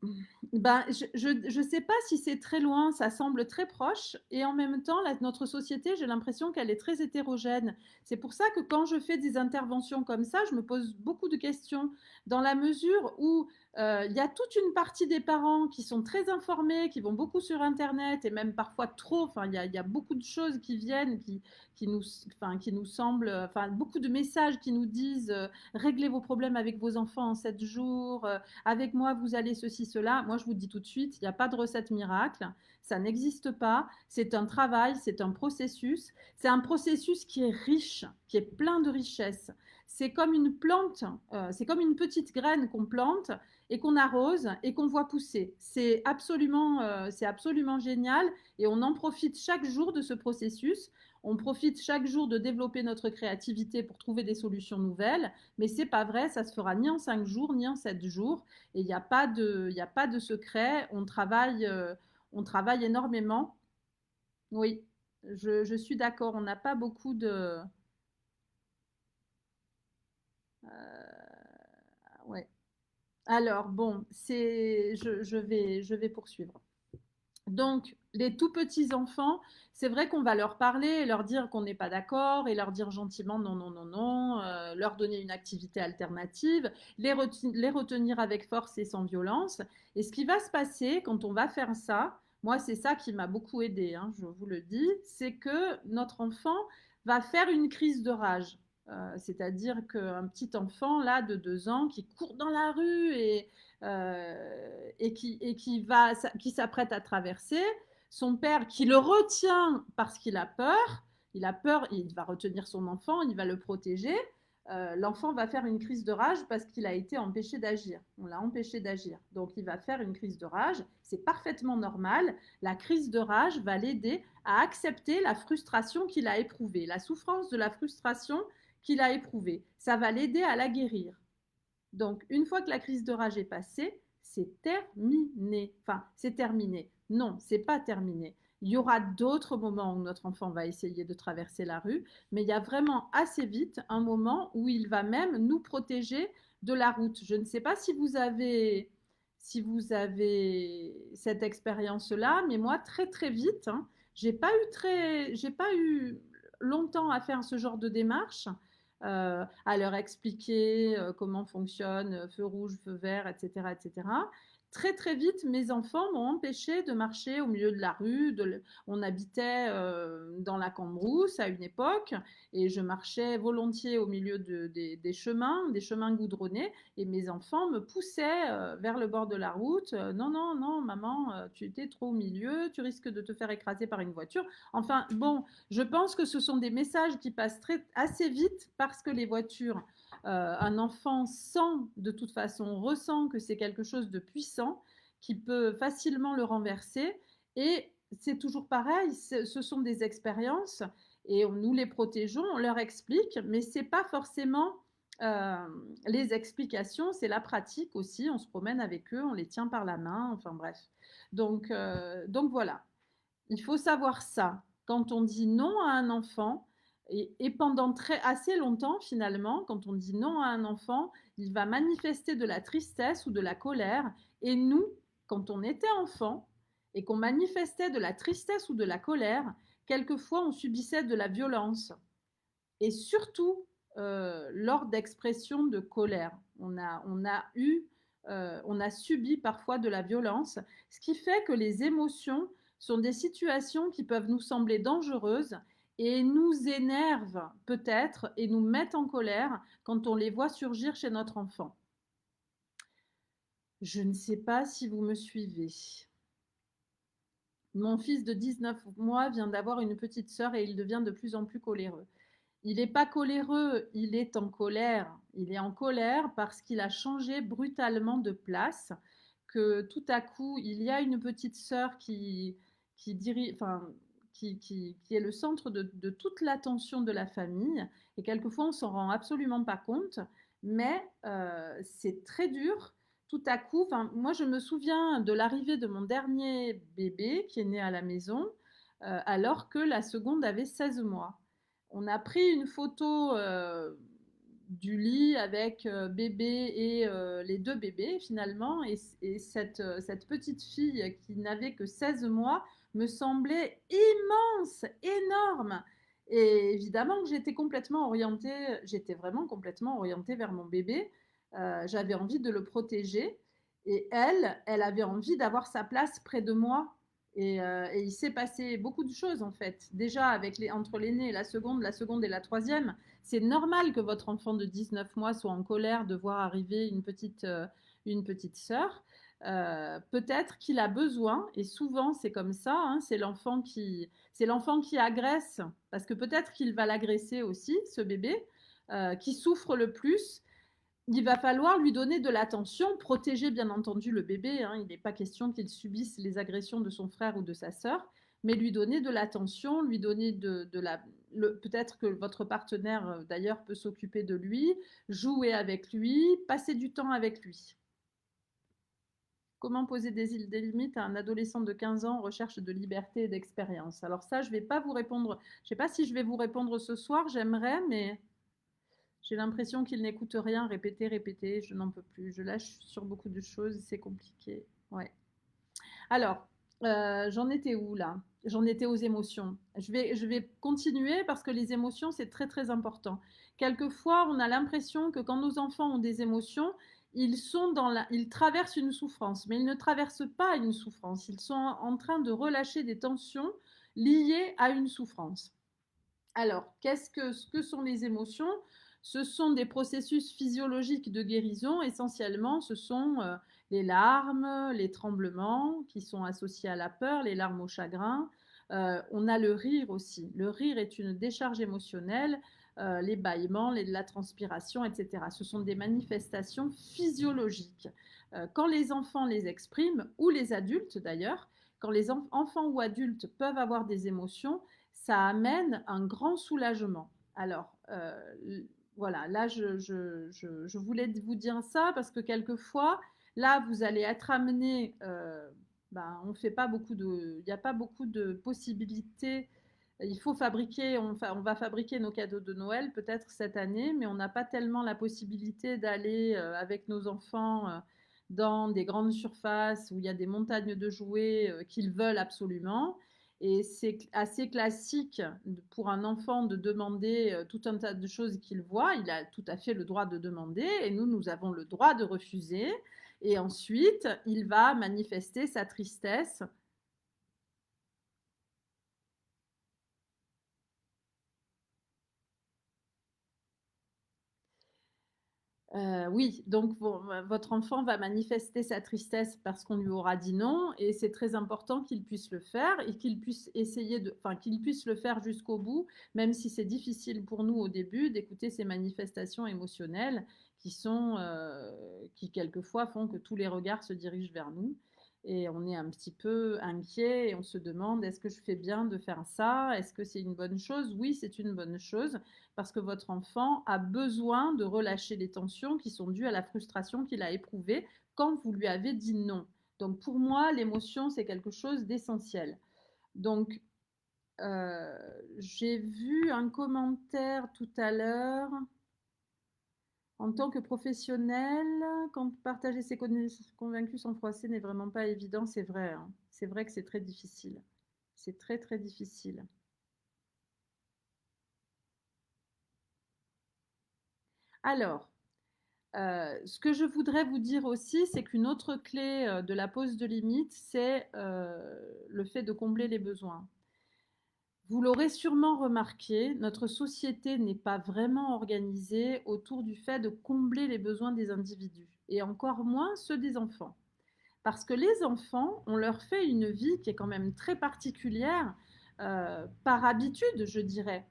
Ben, je sais pas si c'est très loin, ça semble très proche et en même temps, notre société, j'ai l'impression qu'elle est très hétérogène. C'est pour ça que quand je fais des interventions comme ça, je me pose beaucoup de questions dans la mesure où il y a toute une partie des parents qui sont très informés, qui vont beaucoup sur Internet et même parfois trop. Enfin, il y a beaucoup de choses qui viennent, qui nous semblent, enfin, beaucoup de messages qui nous disent réglez vos problèmes avec vos enfants en 7 jours. Avec moi, vous allez ceci, cela. Moi, je vous dis tout de suite, il n'y a pas de recette miracle. Ça n'existe pas. C'est un travail, c'est un processus. C'est un processus qui est riche, qui est plein de richesses. C'est comme une plante, c'est comme une petite graine qu'on plante et qu'on arrose et qu'on voit pousser. C'est absolument génial et on en profite chaque jour de ce processus. On profite chaque jour de développer notre créativité pour trouver des solutions nouvelles, mais c'est pas vrai, ça se fera ni en 5 jours ni en 7 jours. Et il y a pas de secret. On travaille énormément. Oui, je suis d'accord. On n'a pas beaucoup de. Ouais. Alors, bon, je vais poursuivre. Donc, les tout petits enfants, c'est vrai qu'on va leur parler et leur dire qu'on n'est pas d'accord et leur dire gentiment non, non, non, non, leur donner une activité alternative, les retenir avec force et sans violence. Et ce qui va se passer quand on va faire ça, moi, c'est ça qui m'a beaucoup aidé, hein, je vous le dis, c'est que notre enfant va faire une crise de rage. C'est-à-dire qu'un petit enfant là de 2 ans qui court dans la rue qui s'apprête à traverser, son père qui le retient parce qu'il a peur, il va retenir son enfant, il va le protéger. L'enfant va faire une crise de rage parce qu'il a été empêché d'agir. On l'a empêché d'agir. Donc il va faire une crise de rage. C'est parfaitement normal. La crise de rage va l'aider à accepter la frustration qu'il a éprouvée, la souffrance de la frustration qu'il a éprouvée. Ça va l'aider à la guérir. Donc, une fois que la crise de rage est passée, c'est terminé. Enfin, c'est terminé. Non, c'est pas terminé. Il y aura d'autres moments où notre enfant va essayer de traverser la rue, mais il y a vraiment assez vite un moment où il va même nous protéger de la route. Je ne sais pas si vous avez cette expérience-là, mais moi, très très vite, hein, j'ai pas eu longtemps à faire ce genre de démarche, à leur expliquer comment fonctionne feu rouge, feu vert, etc., etc. Très très vite, mes enfants m'ont empêché de marcher au milieu de la rue. On habitait dans la Cambrousse à une époque, et je marchais volontiers au milieu des chemins goudronnés, et mes enfants me poussaient vers le bord de la route. Non, non, non, maman, tu étais trop au milieu, tu risques de te faire écraser par une voiture. Enfin, bon, je pense que ce sont des messages qui passent assez vite parce que les voitures, un enfant sent de toute façon, ressent que c'est quelque chose de puissant qui peut facilement le renverser. Et c'est toujours pareil, ce sont des expériences et nous les protégeons, on leur explique, mais c'est pas forcément euh, les explications, c'est la pratique aussi. On se promène avec eux, on les tient par la main, enfin bref. Donc voilà, il faut savoir ça. Quand on dit non à un enfant, et pendant assez longtemps finalement, quand on dit non à un enfant, il va manifester de la tristesse ou de la colère. Et nous, quand on était enfant et qu'on manifestait de la tristesse ou de la colère, quelquefois on subissait de la violence. Et surtout lors d'expressions de colère. On a subi parfois de la violence, ce qui fait que les émotions sont des situations qui peuvent nous sembler dangereuses et nous énervent peut-être et nous mettent en colère quand on les voit surgir chez notre enfant. Je ne sais pas si vous me suivez. Mon fils de 19 mois vient d'avoir une petite sœur et il devient de plus en plus coléreux. Il n'est pas coléreux, il est en colère. Il est en colère parce qu'il a changé brutalement de place, que tout à coup, il y a une petite sœur enfin, qui est le centre de toute l'attention de la famille. Et quelquefois, on s'en rend absolument pas compte, mais c'est très dur. Tout à coup, enfin, moi, je me souviens de l'arrivée de mon dernier bébé qui est né à la maison, alors que la seconde avait 16 mois. On a pris une photo du lit avec bébé et les deux bébés finalement. Et cette petite fille qui n'avait que 16 mois me semblait immense, énorme. Et évidemment que j'étais vraiment complètement orientée vers mon bébé. J'avais envie de le protéger. Et elle avait envie d'avoir sa place près de moi. Et il s'est passé beaucoup de choses en fait. Déjà entre l'aîné et la seconde et la troisième, c'est normal que votre enfant de 19 mois soit en colère de voir arriver une petite sœur. Peut-être qu'il a besoin, et souvent c'est comme ça, hein, c'est l'enfant qui agresse, parce que peut-être qu'il va l'agresser aussi, ce bébé, qui souffre le plus. Il va falloir lui donner de l'attention, protéger bien entendu le bébé, hein. Il n'est pas question qu'il subisse les agressions de son frère ou de sa sœur, mais lui donner de l'attention, lui donner peut-être que votre partenaire d'ailleurs peut s'occuper de lui, jouer avec lui, passer du temps avec lui. Comment poser des limites à un adolescent de 15 ans en recherche de liberté et d'expérience? Alors ça, je ne vais pas vous répondre. Je ne sais pas si je vais vous répondre ce soir, j'aimerais, mais j'ai l'impression qu'il n'écoute rien, répéter, répéter, je n'en peux plus. Je lâche sur beaucoup de choses, c'est compliqué. Ouais. Alors, j'en étais où là? J'en étais aux émotions. Je vais continuer parce que les émotions, c'est très très important. Quelquefois, on a l'impression que quand nos enfants ont des émotions, ils traversent une souffrance, mais ils ne traversent pas une souffrance. Ils sont en train de relâcher des tensions liées à une souffrance. Alors, ce que sont les émotions? Ce sont des processus physiologiques de guérison. Essentiellement, ce sont les larmes, les tremblements qui sont associés à la peur, les larmes au chagrin. On a le rire aussi. Le rire est une décharge émotionnelle, les bâillements, la transpiration, etc. Ce sont des manifestations physiologiques. Quand les enfants les expriment, ou les adultes d'ailleurs, quand les enfants ou adultes peuvent avoir des émotions, ça amène un grand soulagement. Alors, voilà, là, je voulais vous dire ça parce que quelquefois, là, vous allez être amené ben, on fait pas beaucoup de, il n'y a pas beaucoup de possibilités. Il faut fabriquer, on va fabriquer nos cadeaux de Noël peut-être cette année, mais on n'a pas tellement la possibilité d'aller avec nos enfants dans des grandes surfaces où il y a des montagnes de jouets qu'ils veulent absolument. Et c'est assez classique pour un enfant de demander tout un tas de choses qu'il voit. Il a tout à fait le droit de demander et nous avons le droit de refuser. Et ensuite, il va manifester sa tristesse. Oui, donc votre enfant va manifester sa tristesse parce qu'on lui aura dit non, et c'est très important qu'il puisse le faire et qu'il puisse essayer de, enfin qu'il puisse le faire jusqu'au bout, même si c'est difficile pour nous au début d'écouter ces manifestations émotionnelles qui quelquefois font que tous les regards se dirigent vers nous et on est un petit peu inquiet et on se demande est-ce que je fais bien de faire ça? Est-ce que c'est une bonne chose? Oui, c'est une bonne chose parce que votre enfant a besoin de relâcher les tensions qui sont dues à la frustration qu'il a éprouvée quand vous lui avez dit non. Donc pour moi, l'émotion, c'est quelque chose d'essentiel. Donc euh, j'ai vu un commentaire tout à l'heure. En tant que professionnel, quand partager ses convaincus sans froisser n'est vraiment pas évident, c'est vrai, hein. C'est vrai que c'est très difficile. C'est très très difficile. Alors, ce que je voudrais vous dire aussi, c'est qu'une autre clé de la pose de limite, c'est le fait de combler les besoins. Vous l'aurez sûrement remarqué, notre société n'est pas vraiment organisée autour du fait de combler les besoins des individus, et encore moins ceux des enfants. Parce que les enfants, on leur fait une vie qui est quand même très particulière, par habitude, je dirais.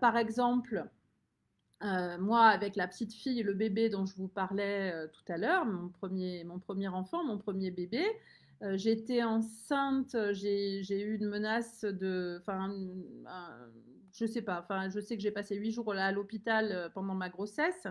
Par exemple, moi, avec la petite fille et le bébé dont je vous parlais tout à l'heure, mon premier enfant, mon premier bébé, j'étais enceinte, j'ai eu une menace de, enfin, je sais pas, enfin, je sais que j'ai passé 8 jours là, à l'hôpital pendant ma grossesse.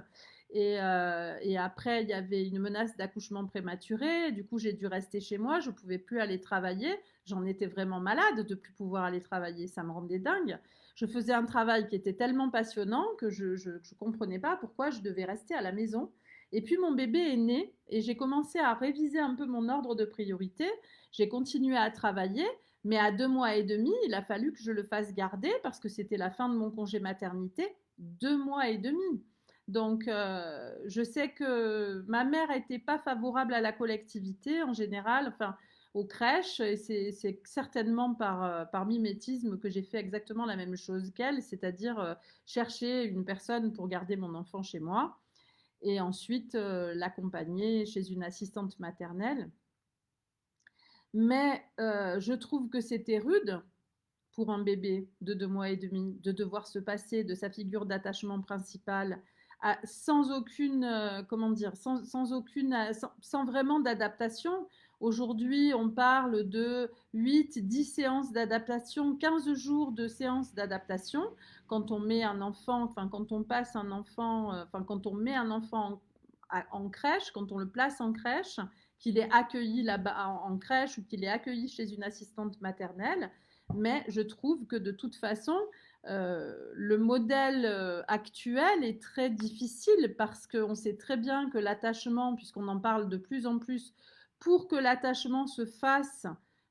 Et après, il y avait une menace d'accouchement prématuré. Du coup, j'ai dû rester chez moi. Je ne pouvais plus aller travailler. J'en étais vraiment malade de ne plus pouvoir aller travailler. Ça me rendait dingue. Je faisais un travail qui était tellement passionnant que je ne comprenais pas pourquoi je devais rester à la maison. Et puis mon bébé est né et j'ai commencé à réviser un peu mon ordre de priorité. J'ai continué à travailler, mais à 2 mois et demi, il a fallu que je le fasse garder parce que c'était la fin de mon congé maternité. 2 mois et demi. Donc, je sais que ma mère n'était pas favorable à la collectivité en général. Enfin, aux crèches, et c'est certainement par mimétisme que j'ai fait exactement la même chose qu'elle, c'est-à-dire chercher une personne pour garder mon enfant chez moi et ensuite l'accompagner chez une assistante maternelle. Mais je trouve que c'était rude pour un bébé de 2 mois et demi de devoir se passer de sa figure d'attachement principale sans aucune, comment dire, sans vraiment d'adaptation. Aujourd'hui, on parle de 8, 10 séances d'adaptation, 15 jours de séances d'adaptation quand on met un enfant, enfin quand on passe un enfant, enfin quand on met un enfant en crèche, quand on le place en crèche, qu'il est accueilli là-bas en crèche ou qu'il est accueilli chez une assistante maternelle. Mais je trouve que de toute façon, le modèle actuel est très difficile parce qu'on sait très bien que l'attachement, puisqu'on en parle de plus en plus, pour que l'attachement se fasse,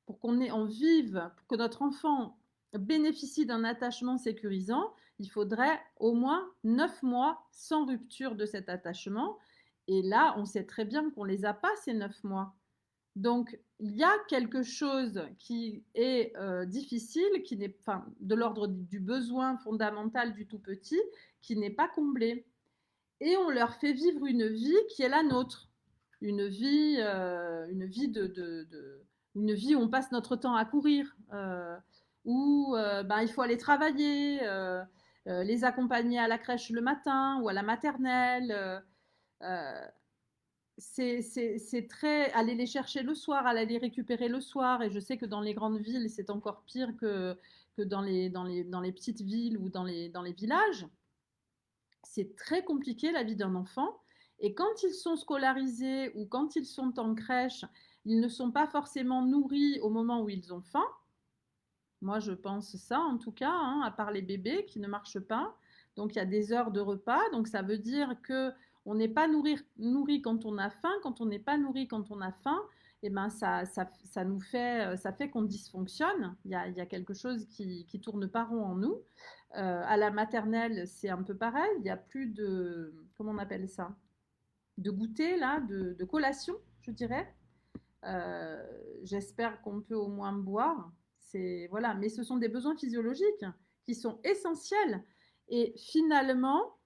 pour on vive, pour que notre enfant bénéficie d'un attachement sécurisant, il faudrait au moins 9 mois sans rupture de cet attachement. Et là, on sait très bien qu'on ne les a pas, ces 9 mois. Donc, il y a quelque chose qui est difficile, qui n'est enfin, de l'ordre du besoin fondamental du tout petit, qui n'est pas comblé. Et on leur fait vivre une vie qui est la nôtre, une vie une vie où on passe notre temps à courir, où ben, il faut aller travailler, les accompagner à la crèche le matin ou à la maternelle. Euh, c'est très aller les chercher le soir, aller les récupérer le soir. Et je sais que dans les grandes villes, c'est encore pire que dans les petites villes ou dans les villages. C'est très compliqué la vie d'un enfant. Et quand ils sont scolarisés ou quand ils sont en crèche, ils ne sont pas forcément nourris au moment où ils ont faim. Moi, je pense ça en tout cas, hein, à part les bébés qui ne marchent pas. Donc, il y a des heures de repas. Donc, ça veut dire que on n'est pas nourri quand on a faim. Quand on n'est pas nourri quand on a faim, eh ben, ça nous fait, ça fait qu'on dysfonctionne. Il y a quelque chose qui tourne pas rond en nous. À la maternelle, c'est un peu pareil. Il n'y a plus de, comment on appelle ça? De goûter, là, de collation, je dirais. Euh, J'espère qu'on peut au moins boire. C'est voilà, mais ce sont des besoins physiologiques qui sont essentiels. Et finalement,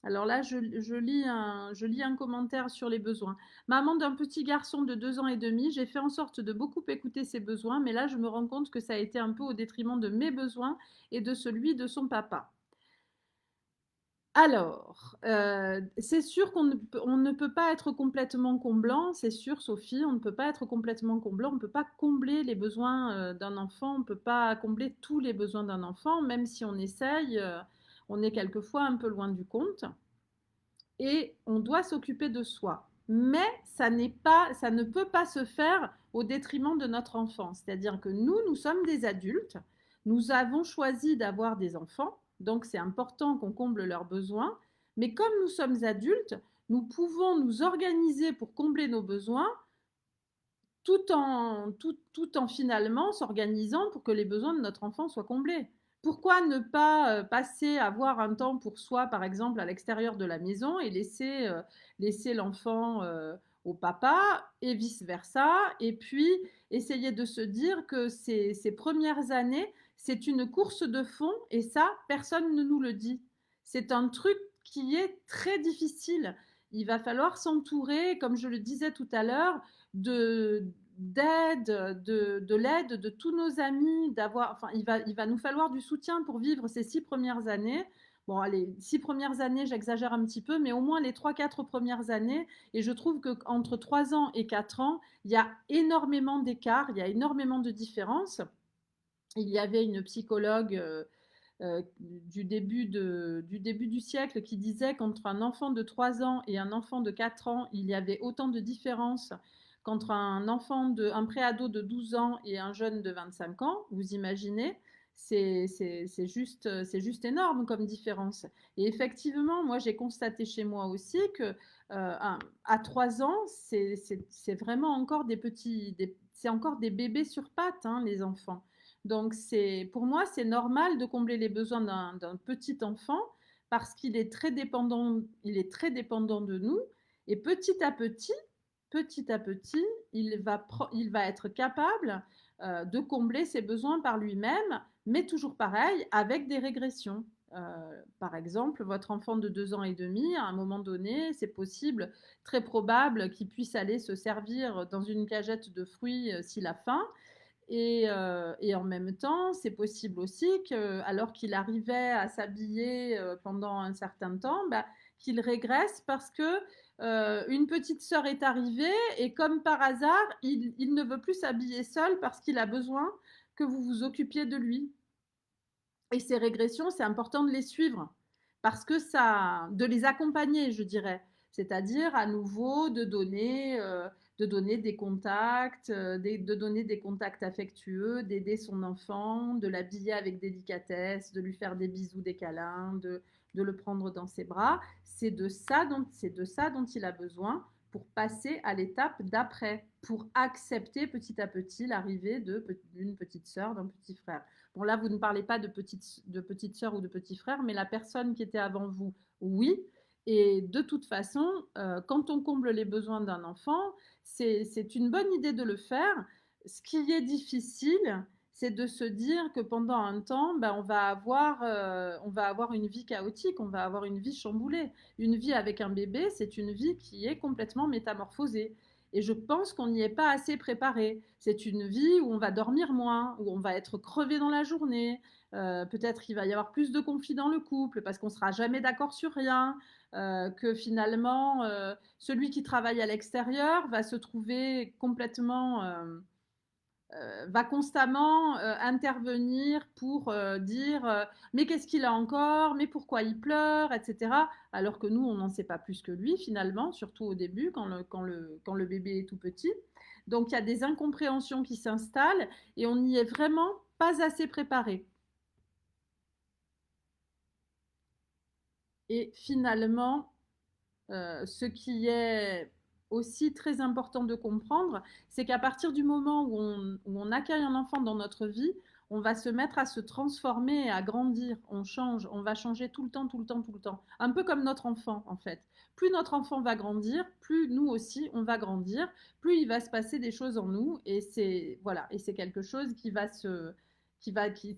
alors là, je lis un commentaire sur les besoins. Maman d'un petit garçon de 2 ans et demi, j'ai fait en sorte de beaucoup écouter ses besoins, mais là, je me rends compte que ça a été un peu au détriment de mes besoins et de celui de son papa. Alors, c'est sûr qu'on ne peut pas être complètement comblant, c'est sûr, Sophie, on ne peut pas être complètement comblant, on ne peut pas combler les besoins d'un enfant, on ne peut pas combler tous les besoins d'un enfant, même si on essaye, on est quelquefois un peu loin du compte et on doit s'occuper de soi. Mais ça ne peut pas se faire au détriment de notre enfant. C'est-à-dire que nous sommes des adultes, nous avons choisi d'avoir des enfants, donc c'est important qu'on comble leurs besoins. Mais comme nous sommes adultes, nous pouvons nous organiser pour combler nos besoins tout en finalement s'organisant pour que les besoins de notre enfant soient comblés. Pourquoi ne pas passer avoir un temps pour soi, par exemple, à l'extérieur de la maison et laisser l'enfant au papa et vice-versa. Et puis, essayer de se dire que ces premières années, c'est une course de fond et ça, personne ne nous le dit. C'est un truc qui est très difficile. Il va falloir s'entourer, comme je le disais tout à l'heure, de d'aide, de l'aide de tous nos amis, enfin, il va nous falloir du soutien pour vivre ces 6 premières années. Bon, les 6 premières années, j'exagère un petit peu, mais au moins les 3, 4 premières années. Et je trouve qu'entre 3 ans et 4 ans, il y a énormément d'écart, il y a énormément de différences. Il y avait une psychologue du début du siècle qui disait qu'entre un enfant de 3 ans et un enfant de 4 ans, il y avait autant de différences qu'entre un préado de 12 ans et un jeune de 25 ans. Vous imaginez, c'est juste énorme comme différence. Et effectivement, moi, j'ai constaté chez moi aussi que à 3 ans, c'est vraiment encore c'est encore des bébés sur pattes, hein, les enfants. Donc, pour moi, c'est normal de combler les besoins d'un petit enfant parce qu'il est très dépendant, il est très dépendant de nous. Et petit à petit, il va être capable de combler ses besoins par lui-même, mais toujours pareil, avec des régressions. Par exemple, votre enfant de 2 ans et demi, à un moment donné, c'est possible, très probable qu'il puisse aller se servir dans une cagette de fruits s'il a faim. Et en même temps, c'est possible aussi que, alors qu'il arrivait à s'habiller pendant un certain temps, bah, qu'il régresse parce que une petite sœur est arrivée et comme par hasard, il ne veut plus s'habiller seul parce qu'il a besoin que vous vous occupiez de lui. Et ces régressions, c'est important de les suivre parce que de les accompagner, je dirais. C'est-à-dire à nouveau de donner des contacts, de donner des contacts affectueux, d'aider son enfant, de l'habiller avec délicatesse, de lui faire des bisous, des câlins, de le prendre dans ses bras. C'est de ça dont il a besoin pour passer à l'étape d'après, pour accepter petit à petit l'arrivée d'une petite sœur, d'un petit frère. Bon, là, vous ne parlez pas de petite sœur ou de petit frère, mais la personne qui était avant vous, oui. Et de toute façon, quand on comble les besoins d'un enfant, c'est une bonne idée de le faire. Ce qui est difficile, c'est de se dire que pendant un temps, ben, on va avoir une vie chaotique, on va avoir une vie chamboulée. Une vie avec un bébé, c'est une vie qui est complètement métamorphosée. Et je pense qu'on n'y est pas assez préparé. C'est une vie où on va dormir moins, où on va être crevé dans la journée. Peut-être qu'il va y avoir plus de conflits dans le couple parce qu'on ne sera jamais d'accord sur rien. Que finalement, celui qui travaille à l'extérieur va se trouver complètement va constamment intervenir pour dire mais qu'est-ce qu'il a encore, mais pourquoi il pleure, etc. Alors que nous, on n'en sait pas plus que lui finalement, surtout au début, quand le bébé est tout petit. Donc il y a des incompréhensions qui s'installent et on n'y est vraiment pas assez préparé. Et finalement, ce qui est aussi très important de comprendre, c'est qu'à partir du moment où on accueille un enfant dans notre vie, on va se mettre à se transformer et à grandir. On change, on va changer tout le temps, tout le temps, tout le temps. Un peu comme notre enfant, en fait. Plus notre enfant va grandir, plus nous aussi, on va grandir, plus il va se passer des choses en nous. Et c'est voilà, et c'est quelque chose qui va se, qui va, qui,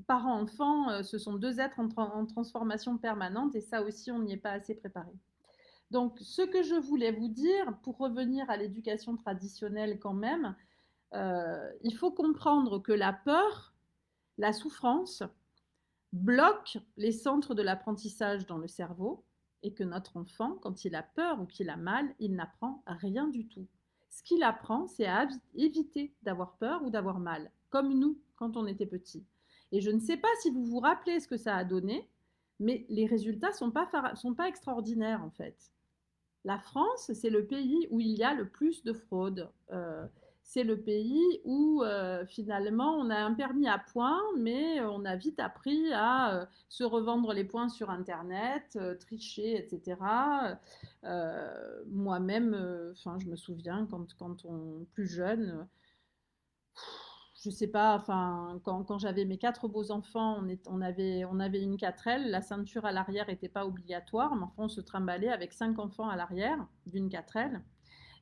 parents-enfants, ce sont deux êtres en transformation permanente, et ça aussi, on n'y est pas assez préparé. Donc, ce que je voulais vous dire, pour revenir à l'éducation traditionnelle quand même, il faut comprendre que la peur, la souffrance, bloquent les centres de l'apprentissage dans le cerveau et que notre enfant, quand il a peur ou qu'il a mal, il n'apprend rien du tout. Ce qu'il apprend, c'est à éviter d'avoir peur ou d'avoir mal, comme nous quand on était petit. Et je ne sais pas si vous vous rappelez ce que ça a donné, mais les résultats sont pas extraordinaires en fait. La France, c'est le pays où il y a le plus de fraude. C'est le pays où finalement on a un permis à points, mais on a vite appris à se revendre les points sur Internet, tricher, etc. Moi-même, je me souviens quand on plus jeune, je sais pas, enfin, quand j'avais mes quatre beaux enfants, on avait une 4L, la ceinture à l'arrière n'était pas obligatoire, mais enfin, on se trimballait avec cinq enfants à l'arrière d'une 4L.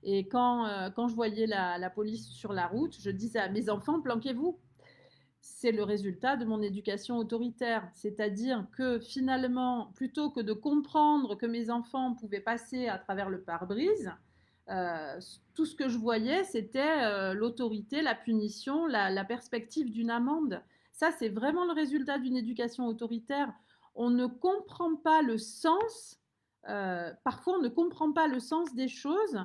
Et quand je voyais la police sur la route, je disais à mes enfants, planquez-vous. C'est le résultat de mon éducation autoritaire. C'est-à-dire que finalement, plutôt que de comprendre que mes enfants pouvaient passer à travers le pare-brise, euh, tout ce que je voyais, c'était l'autorité, la punition, la perspective d'une amende. Ça, c'est vraiment le résultat d'une éducation autoritaire. On ne comprend pas le sens, parfois on ne comprend pas le sens des choses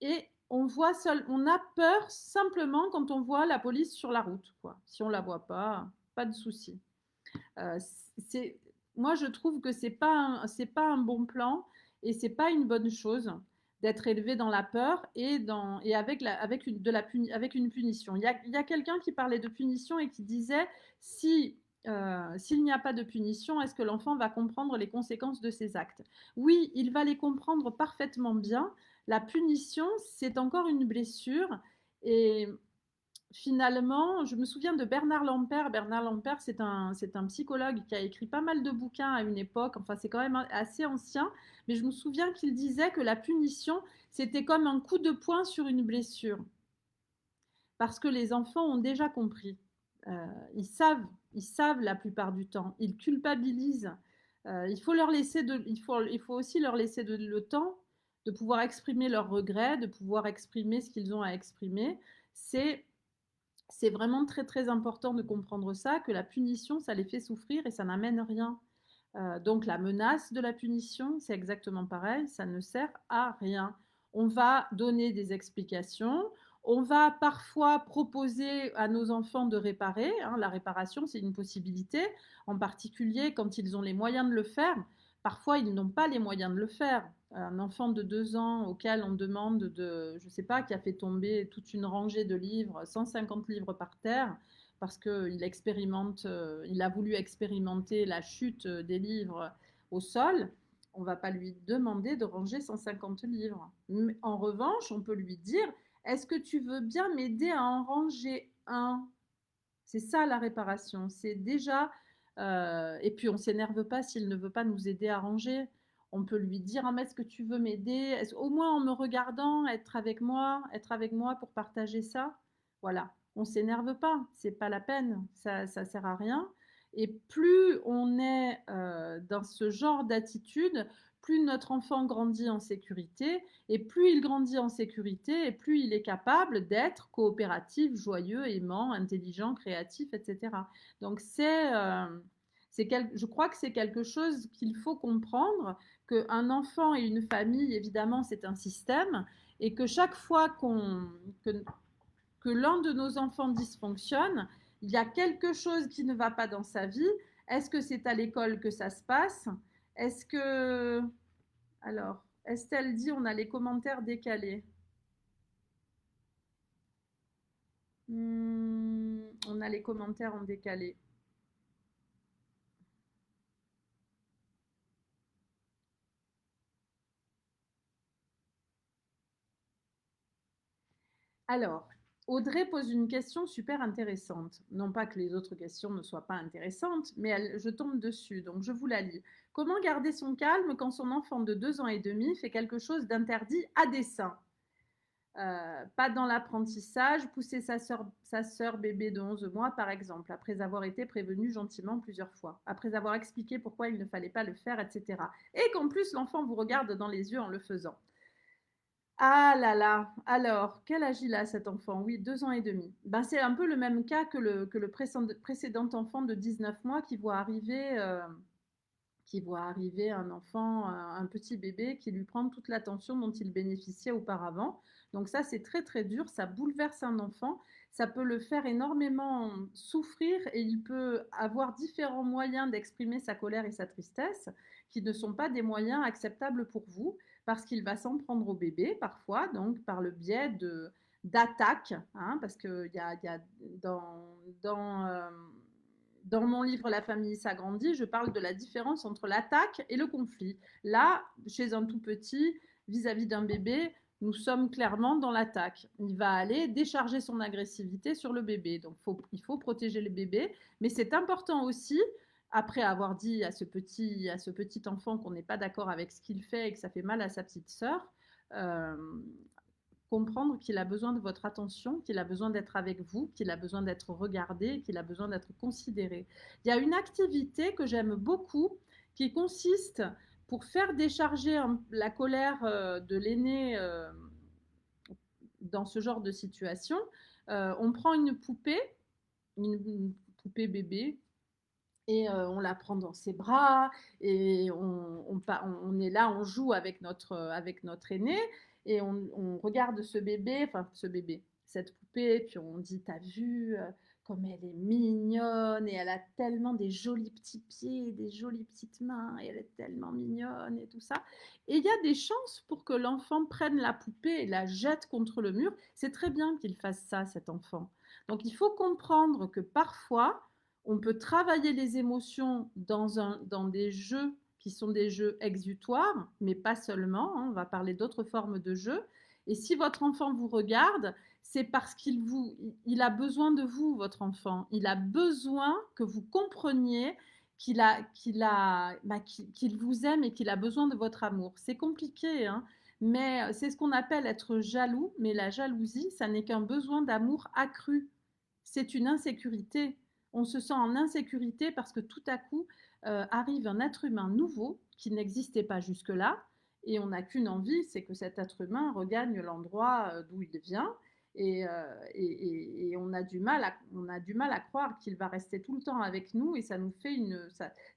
et on a peur simplement quand on voit la police sur la route, quoi. Si on la voit pas, pas de souci. Euh, c'est, moi, je trouve que c'est pas un bon plan et c'est pas une bonne chose d'être élevé dans la peur et avec avec une punition. Il y a quelqu'un qui parlait de punition et qui disait si s'il n'y a pas de punition, est-ce que l'enfant va comprendre les conséquences de ses actes? Oui, il va les comprendre parfaitement bien. La punition, c'est encore une blessure et finalement, je me souviens de Bernard Lampert. Bernard Lampert, c'est un psychologue qui a écrit pas mal de bouquins à une époque. Enfin, c'est quand même assez ancien. Mais je me souviens qu'il disait que la punition, c'était comme un coup de poing sur une blessure. Parce que les enfants ont déjà compris. Euh, ils savent, ils savent la plupart du temps. Ils culpabilisent. Il faut leur laisser il faut aussi leur laisser le temps de pouvoir exprimer leurs regrets, de pouvoir exprimer ce qu'ils ont à exprimer. C'est c'est vraiment très très important de comprendre ça, que la punition, ça les fait souffrir et ça n'amène rien. Donc la menace de la punition, c'est exactement pareil, ça ne sert à rien. On va donner des explications, on va parfois proposer à nos enfants de réparer. Hein, la réparation, c'est une possibilité, en particulier quand ils ont les moyens de le faire. Parfois, ils n'ont pas les moyens de le faire. Un enfant de 2 ans auquel on demande je ne sais pas, qui a fait tomber toute une rangée de livres, 150 livres par terre, parce qu'il expérimente, il a voulu expérimenter la chute des livres au sol, on ne va pas lui demander de ranger 150 livres. En revanche, on peut lui dire, est-ce que tu veux bien m'aider à en ranger un? C'est ça la réparation. C'est déjà... et puis on ne s'énerve pas s'il ne veut pas nous aider à ranger. On peut lui dire, ah, mais est-ce que tu veux m'aider? Au moins en me regardant, être avec moi pour partager ça. Voilà, on s'énerve pas, c'est pas la peine, ça sert à rien. Et plus on est dans ce genre d'attitude, plus notre enfant grandit en sécurité, et plus il grandit en sécurité, et plus il est capable d'être coopératif, joyeux, aimant, intelligent, créatif, etc. Donc je crois que c'est quelque chose qu'il faut comprendre, qu'un enfant et une famille, évidemment, c'est un système, et que chaque fois que l'un de nos enfants dysfonctionne, il y a quelque chose qui ne va pas dans sa vie. Est-ce que c'est à l'école que ça se passe? Est-ce que... Alors, Estelle dit on a les commentaires décalés. On a les commentaires en décalé. Alors, Audrey pose une question super intéressante. Non pas que les autres questions ne soient pas intéressantes, mais je tombe dessus, donc je vous la lis. Comment garder son calme quand son enfant de 2 ans et demi fait quelque chose d'interdit à dessein? Pas dans l'apprentissage, pousser sa sœur bébé de 11 mois, par exemple, après avoir été prévenu gentiment plusieurs fois, après avoir expliqué pourquoi il ne fallait pas le faire, etc. Et qu'en plus, l'enfant vous regarde dans les yeux en le faisant. Ah là là, alors, quel âge il a cet enfant? Oui, 2 ans et demi. Ben, c'est un peu le même cas que le précédent enfant de 19 mois qui voit arriver un enfant, un petit bébé qui lui prend toute l'attention dont il bénéficiait auparavant. Donc ça, c'est très très dur, ça bouleverse un enfant, ça peut le faire énormément souffrir et il peut avoir différents moyens d'exprimer sa colère et sa tristesse qui ne sont pas des moyens acceptables pour vous parce qu'il va s'en prendre au bébé parfois, donc par le biais d'attaques, hein, parce qu'il y a dans mon livre La famille s'agrandit, je parle de la différence entre l'attaque et le conflit. Là, chez un tout petit, vis-à-vis d'un bébé, nous sommes clairement dans l'attaque. Il va aller décharger son agressivité sur le bébé. Donc, il faut protéger le bébé. Mais c'est important aussi, après avoir dit à ce petit enfant qu'on n'est pas d'accord avec ce qu'il fait et que ça fait mal à sa petite sœur, euh, comprendre qu'il a besoin de votre attention, qu'il a besoin d'être avec vous, qu'il a besoin d'être regardé, qu'il a besoin d'être considéré. Il y a une activité que j'aime beaucoup qui consiste, pour faire décharger la colère de l'aîné dans ce genre de situation, on prend une poupée bébé, et on la prend dans ses bras et on est là, on joue avec notre aîné et on regarde ce bébé, cette poupée, puis on dit, t'as vu comme elle est mignonne et elle a tellement des jolis petits pieds, des jolies petites mains et elle est tellement mignonne et tout ça. Et il y a des chances pour que l'enfant prenne la poupée et la jette contre le mur. C'est très bien qu'il fasse ça, cet enfant. Donc il faut comprendre que parfois, on peut travailler les émotions dans des jeux qui sont des jeux exutoires, mais pas seulement, hein, on va parler d'autres formes de jeux. Et si votre enfant vous regarde, c'est parce il a besoin de vous, votre enfant. Il a besoin que vous compreniez qu'il vous aime et qu'il a besoin de votre amour. C'est compliqué, hein, mais c'est ce qu'on appelle être jaloux. Mais la jalousie, ça n'est qu'un besoin d'amour accru. C'est une insécurité. On se sent en insécurité parce que tout à coup arrive un être humain nouveau qui n'existait pas jusque-là et on n'a qu'une envie, c'est que cet être humain regagne l'endroit d'où il vient et on a du mal à croire qu'il va rester tout le temps avec nous et ça nous fait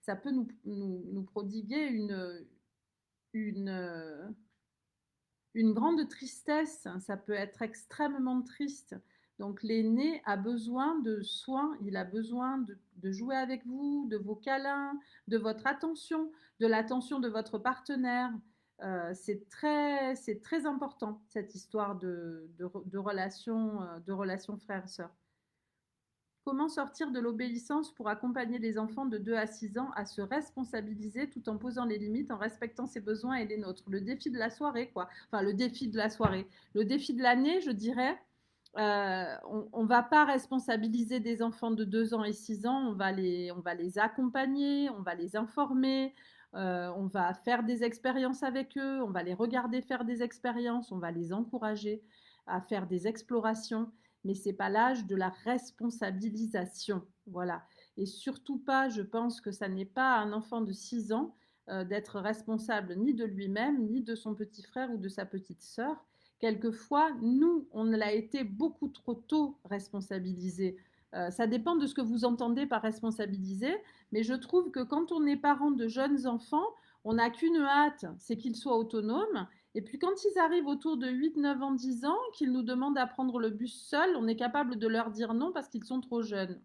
ça peut nous prodiguer une, une grande tristesse, ça peut être extrêmement triste. Donc l'aîné a besoin de soins, il a besoin de jouer avec vous, de vos câlins, de votre attention, de l'attention de votre partenaire. C'est très important, cette histoire de relation frère-sœur. Comment sortir de l'obéissance pour accompagner les enfants de 2 à 6 ans à se responsabiliser tout en posant les limites, en respectant ses besoins et les nôtres? Le défi de la soirée, quoi. Enfin, le défi de la soirée. Le défi de l'année, je dirais, on ne va pas responsabiliser des enfants de 2 ans et 6 ans, on va les accompagner, on va les informer, on va faire des expériences avec eux, on va les regarder faire des expériences, on va les encourager à faire des explorations, mais ce n'est pas l'âge de la responsabilisation. Voilà. Et surtout pas, je pense que ça n'est pas à un enfant de 6 ans d'être responsable ni de lui-même, ni de son petit frère ou de sa petite sœur. Quelquefois, nous, on l'a été beaucoup trop tôt responsabilisé. Ça dépend de ce que vous entendez par responsabiliser, mais je trouve que quand on est parent de jeunes enfants, on n'a qu'une hâte, c'est qu'ils soient autonomes Et puis quand ils arrivent autour de 8, 9 ans, 10 ans, qu'ils nous demandent à prendre le bus seuls, on est capable de leur dire non parce qu'ils sont trop jeunes.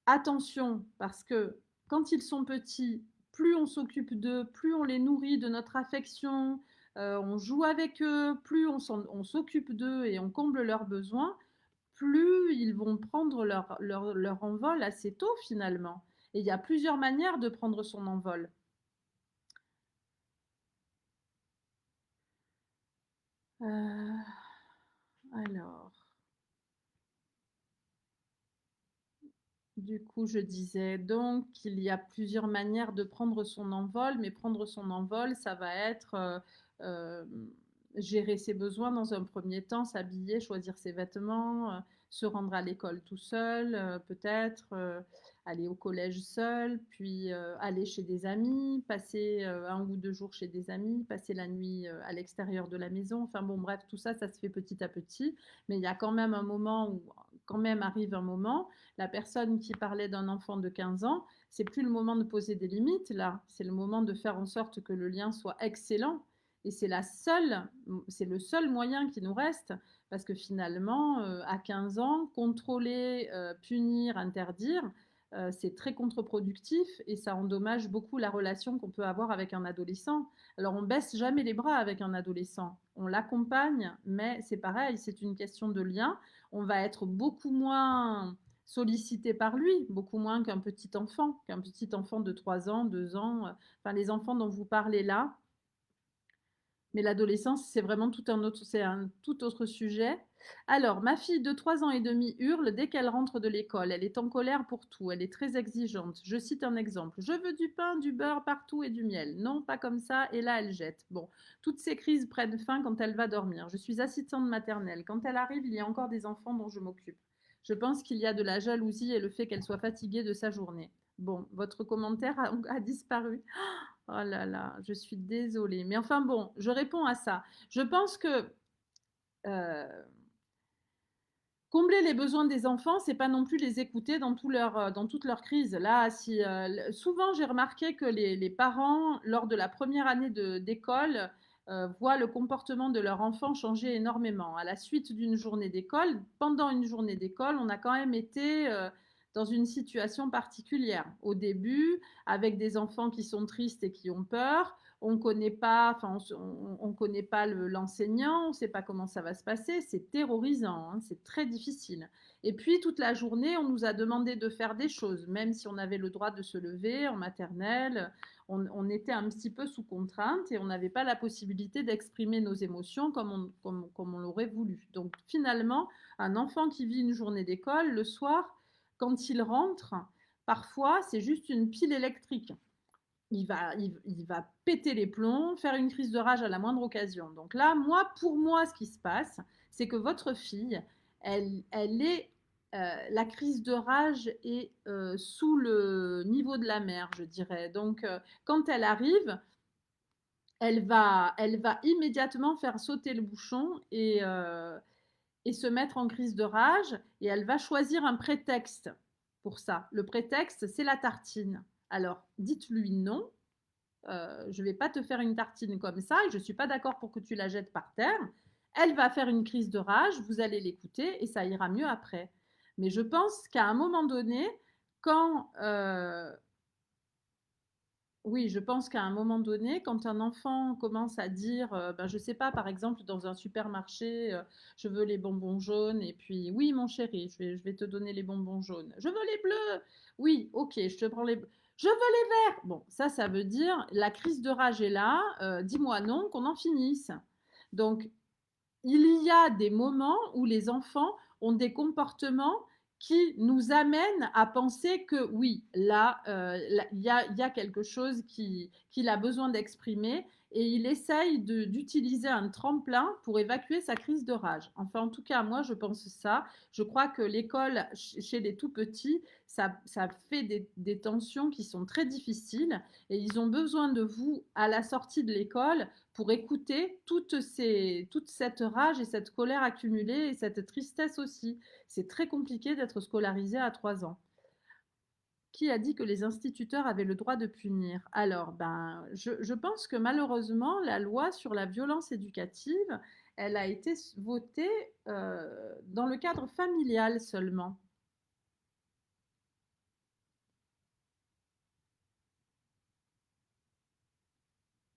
Attention, parce que quand ils sont petits, plus on s'occupe d'eux, plus on les nourrit de notre affection, on joue avec eux, plus on s'occupe d'eux et on comble leurs besoins, plus ils vont prendre leur envol assez tôt finalement. Et il y a plusieurs manières de prendre son envol. Euh, alors, du coup, je disais donc qu'il y a plusieurs manières de prendre son envol, mais prendre son envol, ça va être euh, gérer ses besoins dans un premier temps, s'habiller, choisir ses vêtements, se rendre à l'école tout seul, peut-être, aller au collège seul, puis aller chez des amis, passer 1 ou 2 jours chez des amis, passer la nuit à l'extérieur de la maison. Enfin bon, bref, tout ça, ça se fait petit à petit, mais il y a quand même un moment où, quand même arrive un moment, la personne qui parlait d'un enfant de 15 ans, c'est plus le moment de poser des limites là, c'est le moment de faire en sorte que le lien soit excellent. Et c'est le seul moyen qui nous reste, parce que finalement, à 15 ans, contrôler, punir, interdire, c'est très contre-productif et ça endommage beaucoup la relation qu'on peut avoir avec un adolescent. Alors on baisse jamais les bras avec un adolescent, on l'accompagne, mais c'est pareil, c'est une question de lien. On va être beaucoup moins sollicité par lui, beaucoup moins qu'un petit enfant de 3 ans, 2 ans, enfin les enfants dont vous parlez là, mais l'adolescence, c'est vraiment c'est un tout autre sujet. Alors, ma fille de 3 ans et demi hurle dès qu'elle rentre de l'école. Elle est en colère pour tout. Elle est très exigeante. Je cite un exemple. Je veux du pain, du beurre partout et du miel. Non, pas comme ça. Et là, elle jette. Bon, toutes ces crises prennent fin quand elle va dormir. Je suis assistante maternelle. Quand elle arrive, il y a encore des enfants dont je m'occupe. Je pense qu'il y a de la jalousie et le fait qu'elle soit fatiguée de sa journée. Bon, votre commentaire a disparu. Oh là là, je suis désolée. Mais enfin bon, je réponds à ça. Je pense que euh, combler les besoins des enfants, c'est pas non plus les écouter dans toute leur crise. Là, si, souvent j'ai remarqué que les parents, lors de la première année d'école, voient le comportement de leur enfant changer énormément. À la suite d'une journée d'école, pendant une journée d'école, on a quand même été dans une situation particulière. Au début, avec des enfants qui sont tristes et qui ont peur, on connaît pas, enfin, on connaît pas l'enseignant, on sait pas comment ça va se passer, c'est terrorisant, hein, c'est très difficile. Et puis toute la journée, on nous a demandé de faire des choses, même si on avait le droit de se lever en maternelle, on était un petit peu sous contrainte et on n'avait pas la possibilité d'exprimer nos émotions comme on l'aurait voulu. Donc finalement, un enfant qui vit une journée d'école, le soir, quand il rentre, parfois c'est juste une pile électrique. Il va péter les plombs, faire une crise de rage à la moindre occasion. Donc là, pour moi, ce qui se passe, c'est que votre fille, elle est, la crise de rage est sous le niveau de la mer, je dirais. Donc, quand elle arrive, elle va immédiatement faire sauter le bouchon et se mettre en crise de rage, et elle va choisir un prétexte pour ça. Le prétexte, c'est la tartine. Alors, dites-lui non, je ne vais pas te faire une tartine comme ça et je ne suis pas d'accord pour que tu la jettes par terre. Elle va faire une crise de rage, vous allez l'écouter et ça ira mieux après. Mais je pense qu'à un moment donné, quand oui, je pense qu'à un moment donné, quand un enfant commence à dire, ben, je sais pas, par exemple, dans un supermarché, je veux les bonbons jaunes, et puis, oui, mon chéri, je vais te donner les bonbons jaunes. Je veux les bleus. Oui, ok, je te prends les bleus. Je veux les verts. Bon, ça veut dire, la crise de rage est là, dis-moi non, qu'on en finisse. Donc, il y a des moments où les enfants ont des comportements qui nous amènent à penser que oui, là, il y a quelque chose qu'il a besoin d'exprimer et il essaye d'utiliser un tremplin pour évacuer sa crise de rage. Enfin, en tout cas, moi, je pense ça. Je crois que l'école, chez les tout petits, ça fait des tensions qui sont très difficiles et ils ont besoin de vous à la sortie de l'école pour écouter toute cette rage et cette colère accumulée et cette tristesse aussi. C'est très compliqué d'être scolarisé à 3 ans. Qui a dit que les instituteurs avaient le droit de punir? Alors, ben, je pense que malheureusement, la loi sur la violence éducative, elle a été votée dans le cadre familial seulement.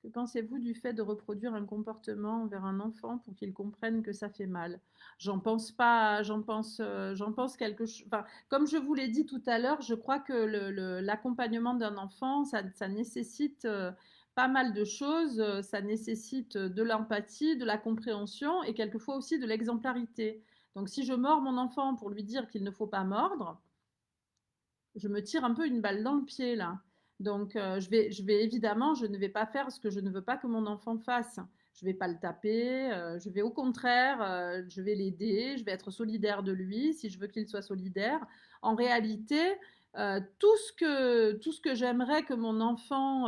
Que pensez-vous du fait de reproduire un comportement envers un enfant pour qu'il comprenne que ça fait mal? J'en pense pas, j'en pense quelque chose. Enfin, comme je vous l'ai dit tout à l'heure, je crois que l'accompagnement d'un enfant, ça nécessite pas mal de choses. Ça nécessite de l'empathie, de la compréhension et quelquefois aussi de l'exemplarité. Donc, si je mords mon enfant pour lui dire qu'il ne faut pas mordre, je me tire un peu une balle dans le pied là. Donc, je vais évidemment, je ne vais pas faire ce que je ne veux pas que mon enfant fasse. Je ne vais pas le taper, je vais au contraire, je vais l'aider, je vais être solidaire de lui si je veux qu'il soit solidaire. En réalité, tout ce que j'aimerais que mon enfant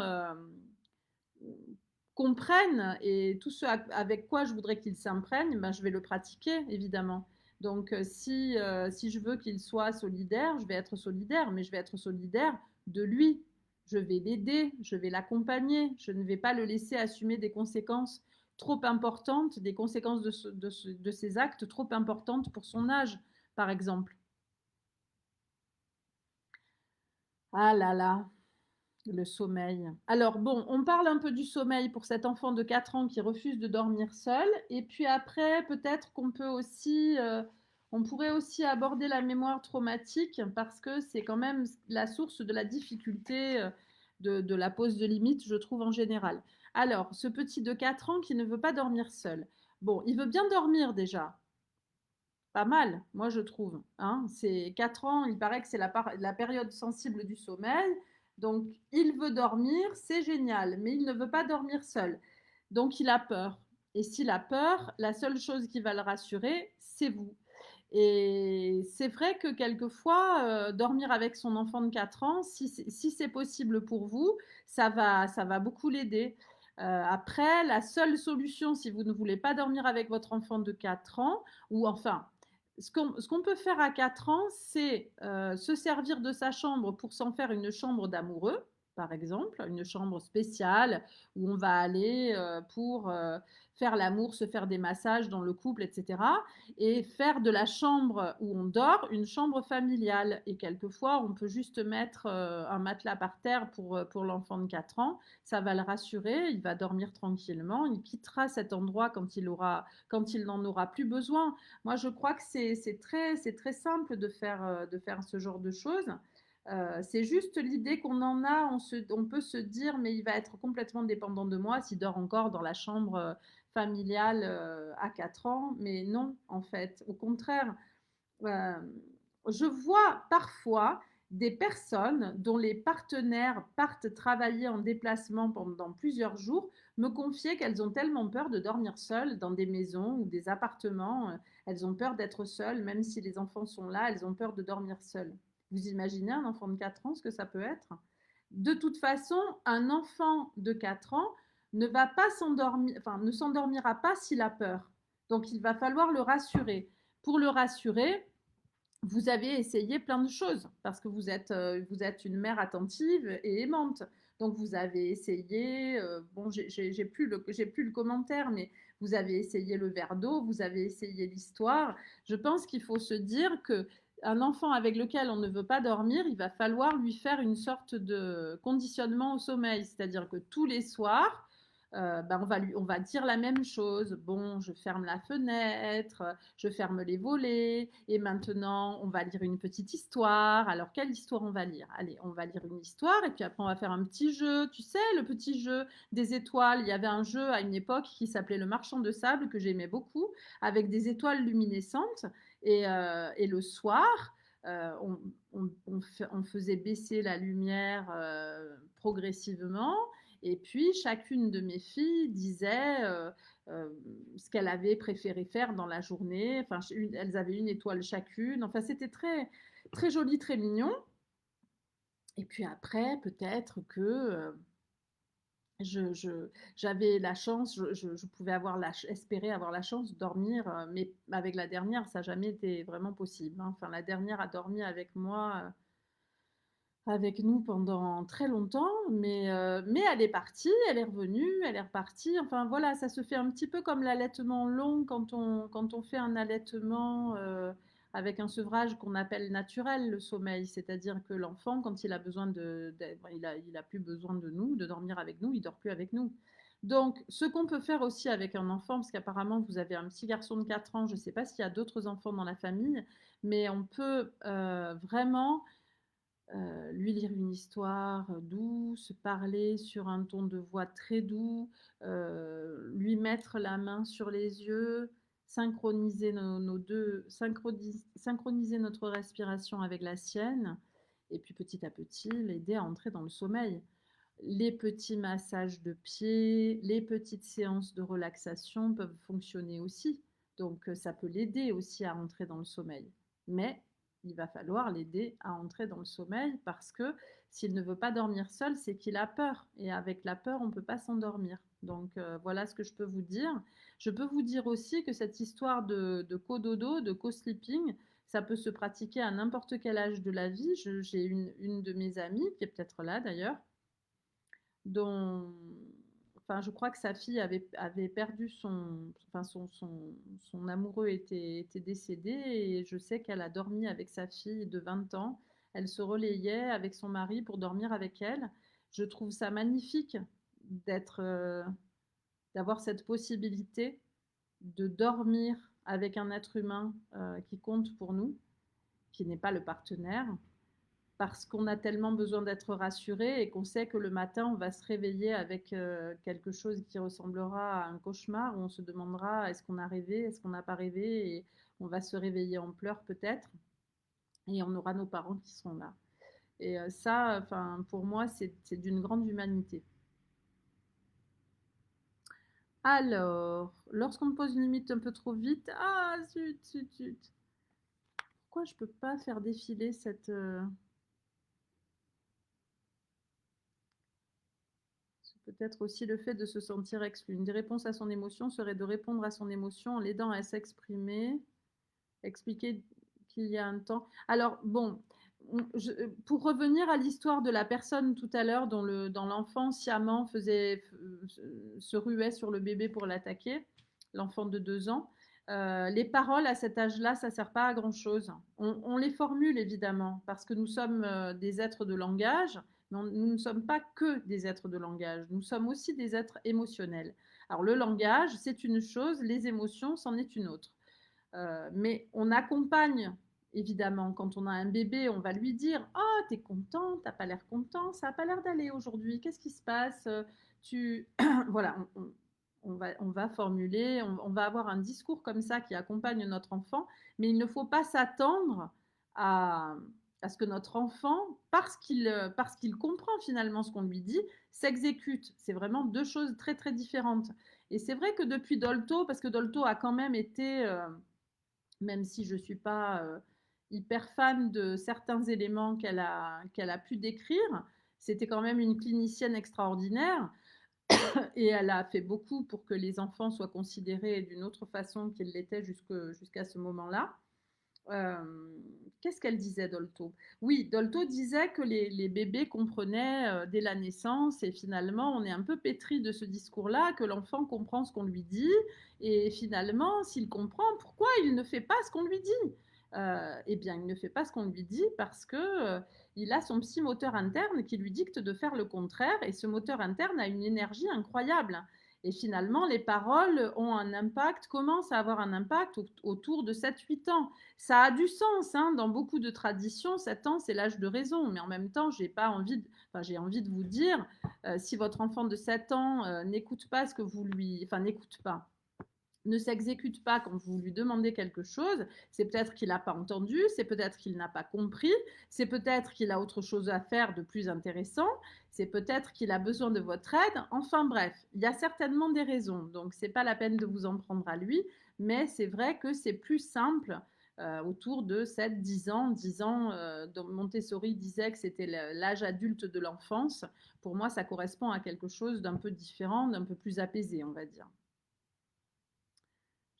comprenne et tout ce avec quoi je voudrais qu'il s'imprègne, ben, je vais le pratiquer, évidemment. Donc, si je veux qu'il soit solidaire, je vais être solidaire, mais je vais être solidaire de lui. Je vais l'aider, je vais l'accompagner, je ne vais pas le laisser assumer des conséquences trop importantes, des conséquences de ses actes trop importantes pour son âge, par exemple. Ah là là, le sommeil. Alors bon, on parle un peu du sommeil pour cet enfant de 4 ans qui refuse de dormir seul. Et puis après, peut-être qu'on peut aussi, on pourrait aussi aborder la mémoire traumatique parce que c'est quand même la source de la difficulté de la pose de limite, je trouve en général. Alors, ce petit de 4 ans qui ne veut pas dormir seul. Bon, il veut bien dormir déjà, pas mal, moi je trouve. Hein. C'est 4 ans, il paraît que c'est la période sensible du sommeil. Donc il veut dormir, c'est génial, mais il ne veut pas dormir seul. Donc il a peur. Et s'il a peur, la seule chose qui va le rassurer, c'est vous. Et c'est vrai que quelquefois, dormir avec son enfant de 4 ans, si c'est possible pour vous, ça va beaucoup l'aider. Après, la seule solution, si vous ne voulez pas dormir avec votre enfant de 4 ans, ou enfin, ce qu'on peut faire à 4 ans, c'est se servir de sa chambre pour s'en faire une chambre d'amoureux, par exemple, une chambre spéciale où on va aller pour faire l'amour, se faire des massages dans le couple, etc. Et faire de la chambre où on dort une chambre familiale. Et quelquefois, on peut juste mettre un matelas par terre pour l'enfant de 4 ans. Ça va le rassurer, il va dormir tranquillement, il quittera cet endroit quand il n'en aura plus besoin. Moi, je crois que c'est très simple de faire ce genre de choses. C'est juste l'idée qu'on en a, on peut se dire, mais il va être complètement dépendant de moi s'il dort encore dans la chambre familiale à 4 ans. Mais non, en fait, au contraire, euh, je vois parfois des personnes dont les partenaires partent travailler en déplacement pendant plusieurs jours me confier qu'elles ont tellement peur de dormir seules dans des maisons ou des appartements. Elles ont peur d'être seules, même si les enfants sont là, elles ont peur de dormir seules. Vous imaginez un enfant de 4 ans, ce que ça peut être? De toute façon, un enfant de 4 ans ne va pas s'endormir, enfin, ne s'endormira pas s'il a peur. Donc, il va falloir le rassurer. Pour le rassurer, vous avez essayé plein de choses parce que vous êtes une mère attentive et aimante. Donc vous avez essayé, bon, j'ai plus le commentaire, mais vous avez essayé le verre d'eau, vous avez essayé l'histoire. Je pense qu'il faut se dire que un enfant avec lequel on ne veut pas dormir, il va falloir lui faire une sorte de conditionnement au sommeil, c'est-à-dire que tous les soirs, ben on va dire la même chose. Bon, je ferme la fenêtre, je ferme les volets, et maintenant, on va lire une petite histoire. Alors, quelle histoire on va lire? Allez, on va lire une histoire, et puis après, on va faire un petit jeu. Tu sais, le petit jeu des étoiles. Il y avait un jeu à une époque qui s'appelait Le Marchand de Sable, que j'aimais beaucoup, avec des étoiles luminescentes. Et le soir, on faisait baisser la lumière progressivement. Et puis, chacune de mes filles disait euh, ce qu'elle avait préféré faire dans la journée. Enfin, elles avaient une étoile chacune. Enfin, c'était très, très joli, très mignon. Et puis après, peut-être que j'avais la chance, je pouvais espérer avoir la chance de dormir, mais avec la dernière, ça n'a jamais été vraiment possible. Hein. Enfin, la dernière a dormi avec moi avec nous pendant très longtemps, mais elle est partie, elle est revenue, elle est repartie. Enfin voilà, ça se fait un petit peu comme l'allaitement long quand on fait un allaitement avec un sevrage qu'on appelle naturel, le sommeil. C'est-à-dire que l'enfant, quand il a besoin il a plus besoin de nous, de dormir avec nous, il dort plus avec nous. Donc, ce qu'on peut faire aussi avec un enfant, parce qu'apparemment vous avez un petit garçon de 4 ans, je ne sais pas s'il y a d'autres enfants dans la famille, mais on peut vraiment lui lire une histoire douce, parler sur un ton de voix très doux, lui mettre la main sur les yeux, synchroniser nos deux, synchroniser notre respiration avec la sienne, et puis petit à petit l'aider à entrer dans le sommeil. Les petits massages de pieds, les petites séances de relaxation peuvent fonctionner aussi. Donc ça peut l'aider aussi à entrer dans le sommeil. Mais il va falloir l'aider à entrer dans le sommeil parce que s'il ne veut pas dormir seul, c'est qu'il a peur. Et avec la peur, on ne peut pas s'endormir. Donc voilà ce que je peux vous dire. Je peux vous dire aussi que cette histoire de cododo, de co-sleeping, ça peut se pratiquer à n'importe quel âge de la vie. J'ai une de mes amies, qui est peut-être là d'ailleurs, dont, enfin, je crois que sa fille avait perdu enfin, son amoureux était décédé et je sais qu'elle a dormi avec sa fille de 20 ans. Elle se relayait avec son mari pour dormir avec elle. Je trouve ça magnifique d'être, d'avoir cette possibilité de dormir avec un être humain qui compte pour nous, qui n'est pas le partenaire, parce qu'on a tellement besoin d'être rassuré et qu'on sait que le matin, on va se réveiller avec quelque chose qui ressemblera à un cauchemar, où on se demandera est-ce qu'on a rêvé, est-ce qu'on n'a pas rêvé, et on va se réveiller en pleurs peut-être, et on aura nos parents qui seront là. Et ça, enfin, pour moi, c'est d'une grande humanité. Alors, lorsqu'on me pose une limite un peu trop vite, ah zut, zut, zut. Pourquoi je peux pas faire défiler cette... Peut-être aussi le fait de se sentir exclu. Une des réponses à son émotion serait de répondre à son émotion en l'aidant à s'exprimer, expliquer qu'il y a un temps. Alors, bon, pour revenir à l'histoire de la personne tout à l'heure dont l'enfant sciemment se ruait sur le bébé pour l'attaquer, l'enfant de 2 ans, les paroles à cet âge-là, ça ne sert pas à grand-chose. On les formule évidemment parce que nous sommes des êtres de langage, mais nous ne sommes pas que des êtres de langage, nous sommes aussi des êtres émotionnels. Alors le langage, c'est une chose, les émotions, c'en est une autre. Mais on accompagne, évidemment, quand on a un bébé, on va lui dire oh, t'es content, t'as pas l'air content, ça a pas l'air d'aller aujourd'hui, qu'est-ce qui se passe tu... Voilà, on va formuler, on va avoir un discours comme ça qui accompagne notre enfant, mais il ne faut pas s'attendre à, à ce que notre enfant, parce qu'il comprend finalement ce qu'on lui dit, s'exécute. C'est vraiment deux choses très très différentes. Et c'est vrai que depuis Dolto, parce que Dolto a quand même été même si je ne suis pas hyper fan de certains éléments qu'elle a pu décrire, c'était quand même une clinicienne extraordinaire et elle a fait beaucoup pour que les enfants soient considérés d'une autre façon qu'ils l'étaient jusqu'à ce moment-là. Euh, Qu'est-ce qu'elle disait, Dolto? Oui, Dolto disait que les bébés comprenaient dès la naissance et finalement on est un peu pétri de ce discours-là, que l'enfant comprend ce qu'on lui dit et finalement s'il comprend, pourquoi il ne fait pas ce qu'on lui dit? Eh bien, il ne fait pas ce qu'on lui dit parce que il a son petit moteur interne qui lui dicte de faire le contraire et ce moteur interne a une énergie incroyable. Et finalement, les paroles ont un impact, commencent à avoir un impact autour de 7-8 ans. Ça a du sens, hein, dans beaucoup de traditions, 7 ans, c'est l'âge de raison. Mais en même temps, j'ai envie de vous dire, si votre enfant de 7 ans n'écoute pas ce que vous lui... Enfin, n'écoute pas, ne s'exécute pas quand vous lui demandez quelque chose, c'est peut-être qu'il n'a pas entendu, c'est peut-être qu'il n'a pas compris, c'est peut-être qu'il a autre chose à faire de plus intéressant, c'est peut-être qu'il a besoin de votre aide. Enfin bref, il y a certainement des raisons. Donc c'est pas la peine de vous en prendre à lui, mais c'est vrai que c'est plus simple autour de 7-10 ans. 10 ans, Montessori disait que c'était l'âge adulte de l'enfance. Pour moi, ça correspond à quelque chose d'un peu différent, d'un peu plus apaisé, on va dire.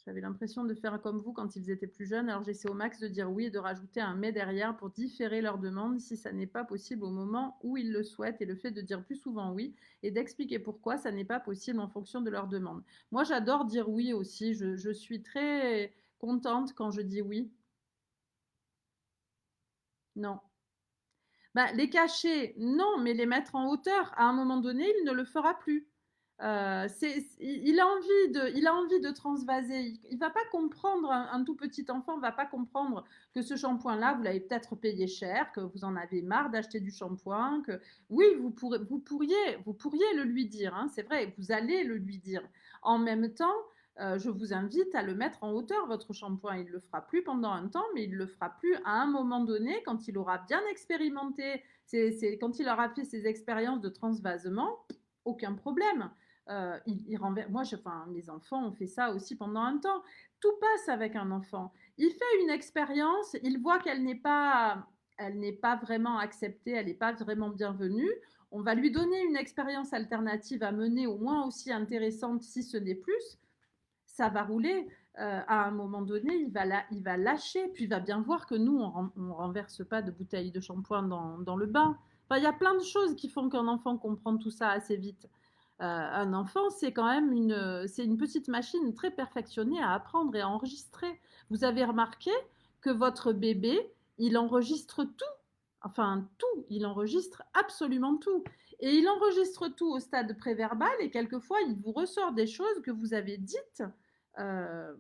J'avais l'impression de faire comme vous quand ils étaient plus jeunes, alors j'essaie au max de dire oui et de rajouter un mais derrière pour différer leur demande si ça n'est pas possible au moment où ils le souhaitent et le fait de dire plus souvent oui et d'expliquer pourquoi ça n'est pas possible en fonction de leur demande. Moi, j'adore dire oui aussi, je suis très contente quand je dis oui. Non. Bah, les cacher, non, mais les mettre en hauteur, à un moment donné, il ne le fera plus. Il a envie de transvaser. Il va pas comprendre, un tout petit enfant va pas comprendre que ce shampoing-là, vous l'avez peut-être payé cher, que vous en avez marre d'acheter du shampoing, que oui, vous pourriez le lui dire, hein, c'est vrai, vous allez le lui dire. En même temps, je vous invite à le mettre en hauteur, votre shampoing. Il ne le fera plus pendant un temps, mais il ne le fera plus à un moment donné, quand il aura bien expérimenté, quand il aura fait ses expériences de transvasement, aucun problème. Il renverse. Moi, enfin, mes enfants ont fait ça aussi pendant un temps. Tout passe avec un enfant. Il fait une expérience, il voit elle n'est pas vraiment acceptée, elle n'est pas vraiment bienvenue. On va lui donner une expérience alternative à mener, au moins aussi intéressante, si ce n'est plus. Ça va rouler. À un moment donné, il va lâcher, puis il va bien voir que nous, on renverse pas de bouteilles de shampoing dans le bain. Enfin, il y a plein de choses qui font qu'un enfant comprend tout ça assez vite. Un enfant, c'est quand même c'est une petite machine très perfectionnée à apprendre et à enregistrer. Vous avez remarqué que votre bébé, il enregistre tout. Enfin, tout. Il enregistre absolument tout. Et il enregistre tout au stade préverbal et quelquefois, il vous ressort des choses que vous avez dites euh,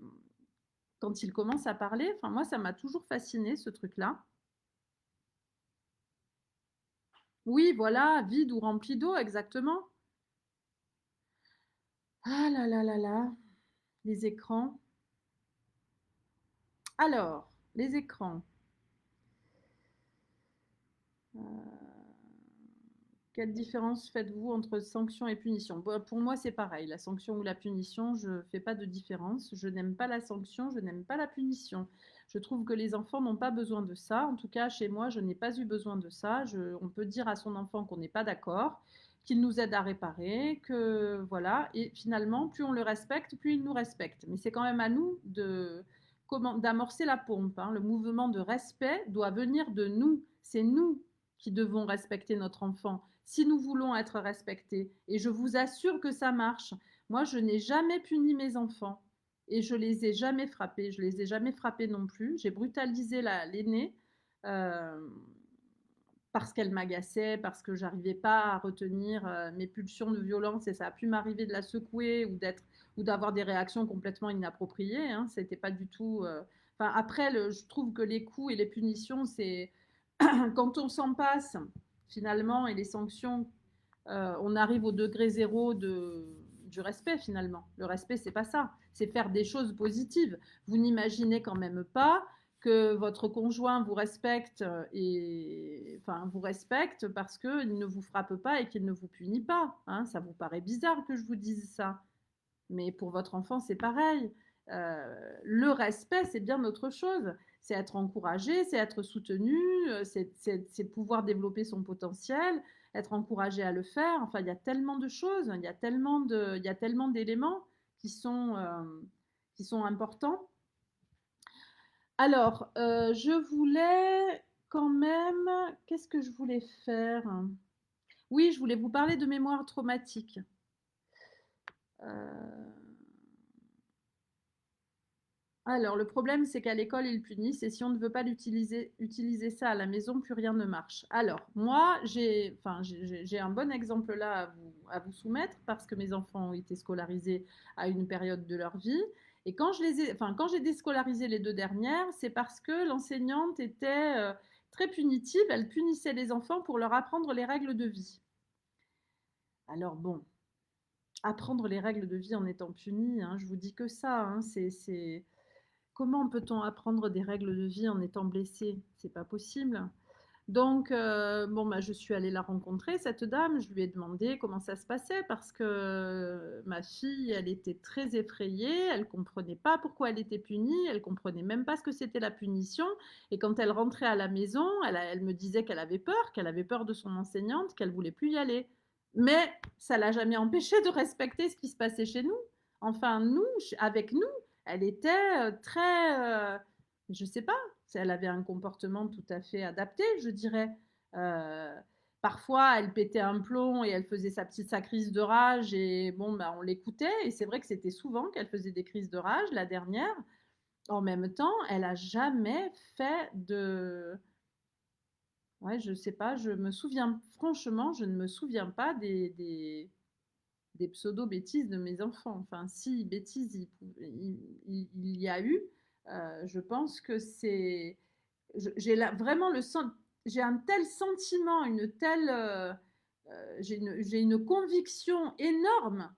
quand il commence à parler. Enfin, moi, ça m'a toujours fasciné, ce truc-là. Oui, voilà, vide ou rempli d'eau, exactement. Ah là là là là, les écrans. Alors, les écrans. Quelle différence faites-vous entre sanction et punition? Bon, pour moi, c'est pareil. La sanction ou la punition, je ne fais pas de différence. Je n'aime pas la sanction, je n'aime pas la punition. Je trouve que les enfants n'ont pas besoin de ça. En tout cas, chez moi, je n'ai pas eu besoin de ça. On peut dire à son enfant qu'on n'est pas d'accord, qu'il nous aide à réparer, que voilà. Et finalement, plus on le respecte, plus il nous respecte. Mais c'est quand même à nous d'amorcer la pompe, hein. Le mouvement de respect doit venir de nous. C'est nous qui devons respecter notre enfant si nous voulons être respectés. Et je vous assure que ça marche. Moi, je n'ai jamais puni mes enfants et je les ai jamais frappés. Je les ai jamais frappés non plus. J'ai brutalisé l'aînée euh, parce qu'elle m'agaçait, parce que j'arrivais pas à retenir mes pulsions de violence et ça a pu m'arriver de la secouer ou d'avoir des réactions complètement inappropriées. Hein. C'était pas du tout. Enfin, après, je trouve que les coups et les punitions, c'est quand on s'en passe finalement et les sanctions, on arrive au degré zéro du respect finalement. Le respect, c'est pas ça. C'est faire des choses positives. Vous n'imaginez quand même pas que votre conjoint vous respecte enfin vous respecte parce qu'il ne vous frappe pas et qu'il ne vous punit pas. Hein. Ça vous paraît bizarre que je vous dise ça, mais pour votre enfant, c'est pareil. Le respect, c'est bien autre chose. C'est être encouragé, c'est être soutenu, c'est pouvoir développer son potentiel, être encouragé à le faire. Enfin, il y a tellement de choses, il y a tellement d'éléments qui sont importants. Alors, je voulais quand même, qu'est-ce que je voulais faire? Oui, je voulais vous parler de mémoire traumatique. Euh, Alors, le problème, c'est qu'à l'école, ils punissent et si on ne veut pas utiliser ça à la maison, plus rien ne marche. Alors, moi, j'ai un bon exemple là à vous soumettre parce que mes enfants ont été scolarisés à une période de leur vie. Et quand j'ai déscolarisé les deux dernières, c'est parce que l'enseignante était très punitive. Elle punissait les enfants pour leur apprendre les règles de vie. Alors bon, apprendre les règles de vie en étant puni, hein, je vous dis que ça, hein, comment peut-on apprendre des règles de vie en étant blessé? C'est pas possible. Donc, bon, bah, je suis allée la rencontrer, cette dame. Je lui ai demandé comment ça se passait parce que ma fille, elle était très effrayée. Elle comprenait pas pourquoi elle était punie. Elle comprenait même pas ce que c'était la punition. Et quand elle rentrait à la maison, elle me disait qu'elle avait peur de son enseignante, qu'elle voulait plus y aller. Mais ça l'a jamais empêchée de respecter ce qui se passait chez nous. Enfin, nous, avec nous, Elle était très, je sais pas, elle avait un comportement tout à fait adapté, je dirais. Euh, Parfois, elle pétait un plomb et elle faisait sa crise de rage et bon, bah, on l'écoutait. Et c'est vrai que c'était souvent qu'elle faisait des crises de rage. La dernière, en même temps, elle a jamais fait de. Ouais, je sais pas, je me souviens, franchement, je ne me souviens pas des pseudo-bêtises de mes enfants. Enfin, si bêtises il y a eu, je pense que c'est. J'ai vraiment j'ai un tel sentiment, une telle. J'ai une conviction énorme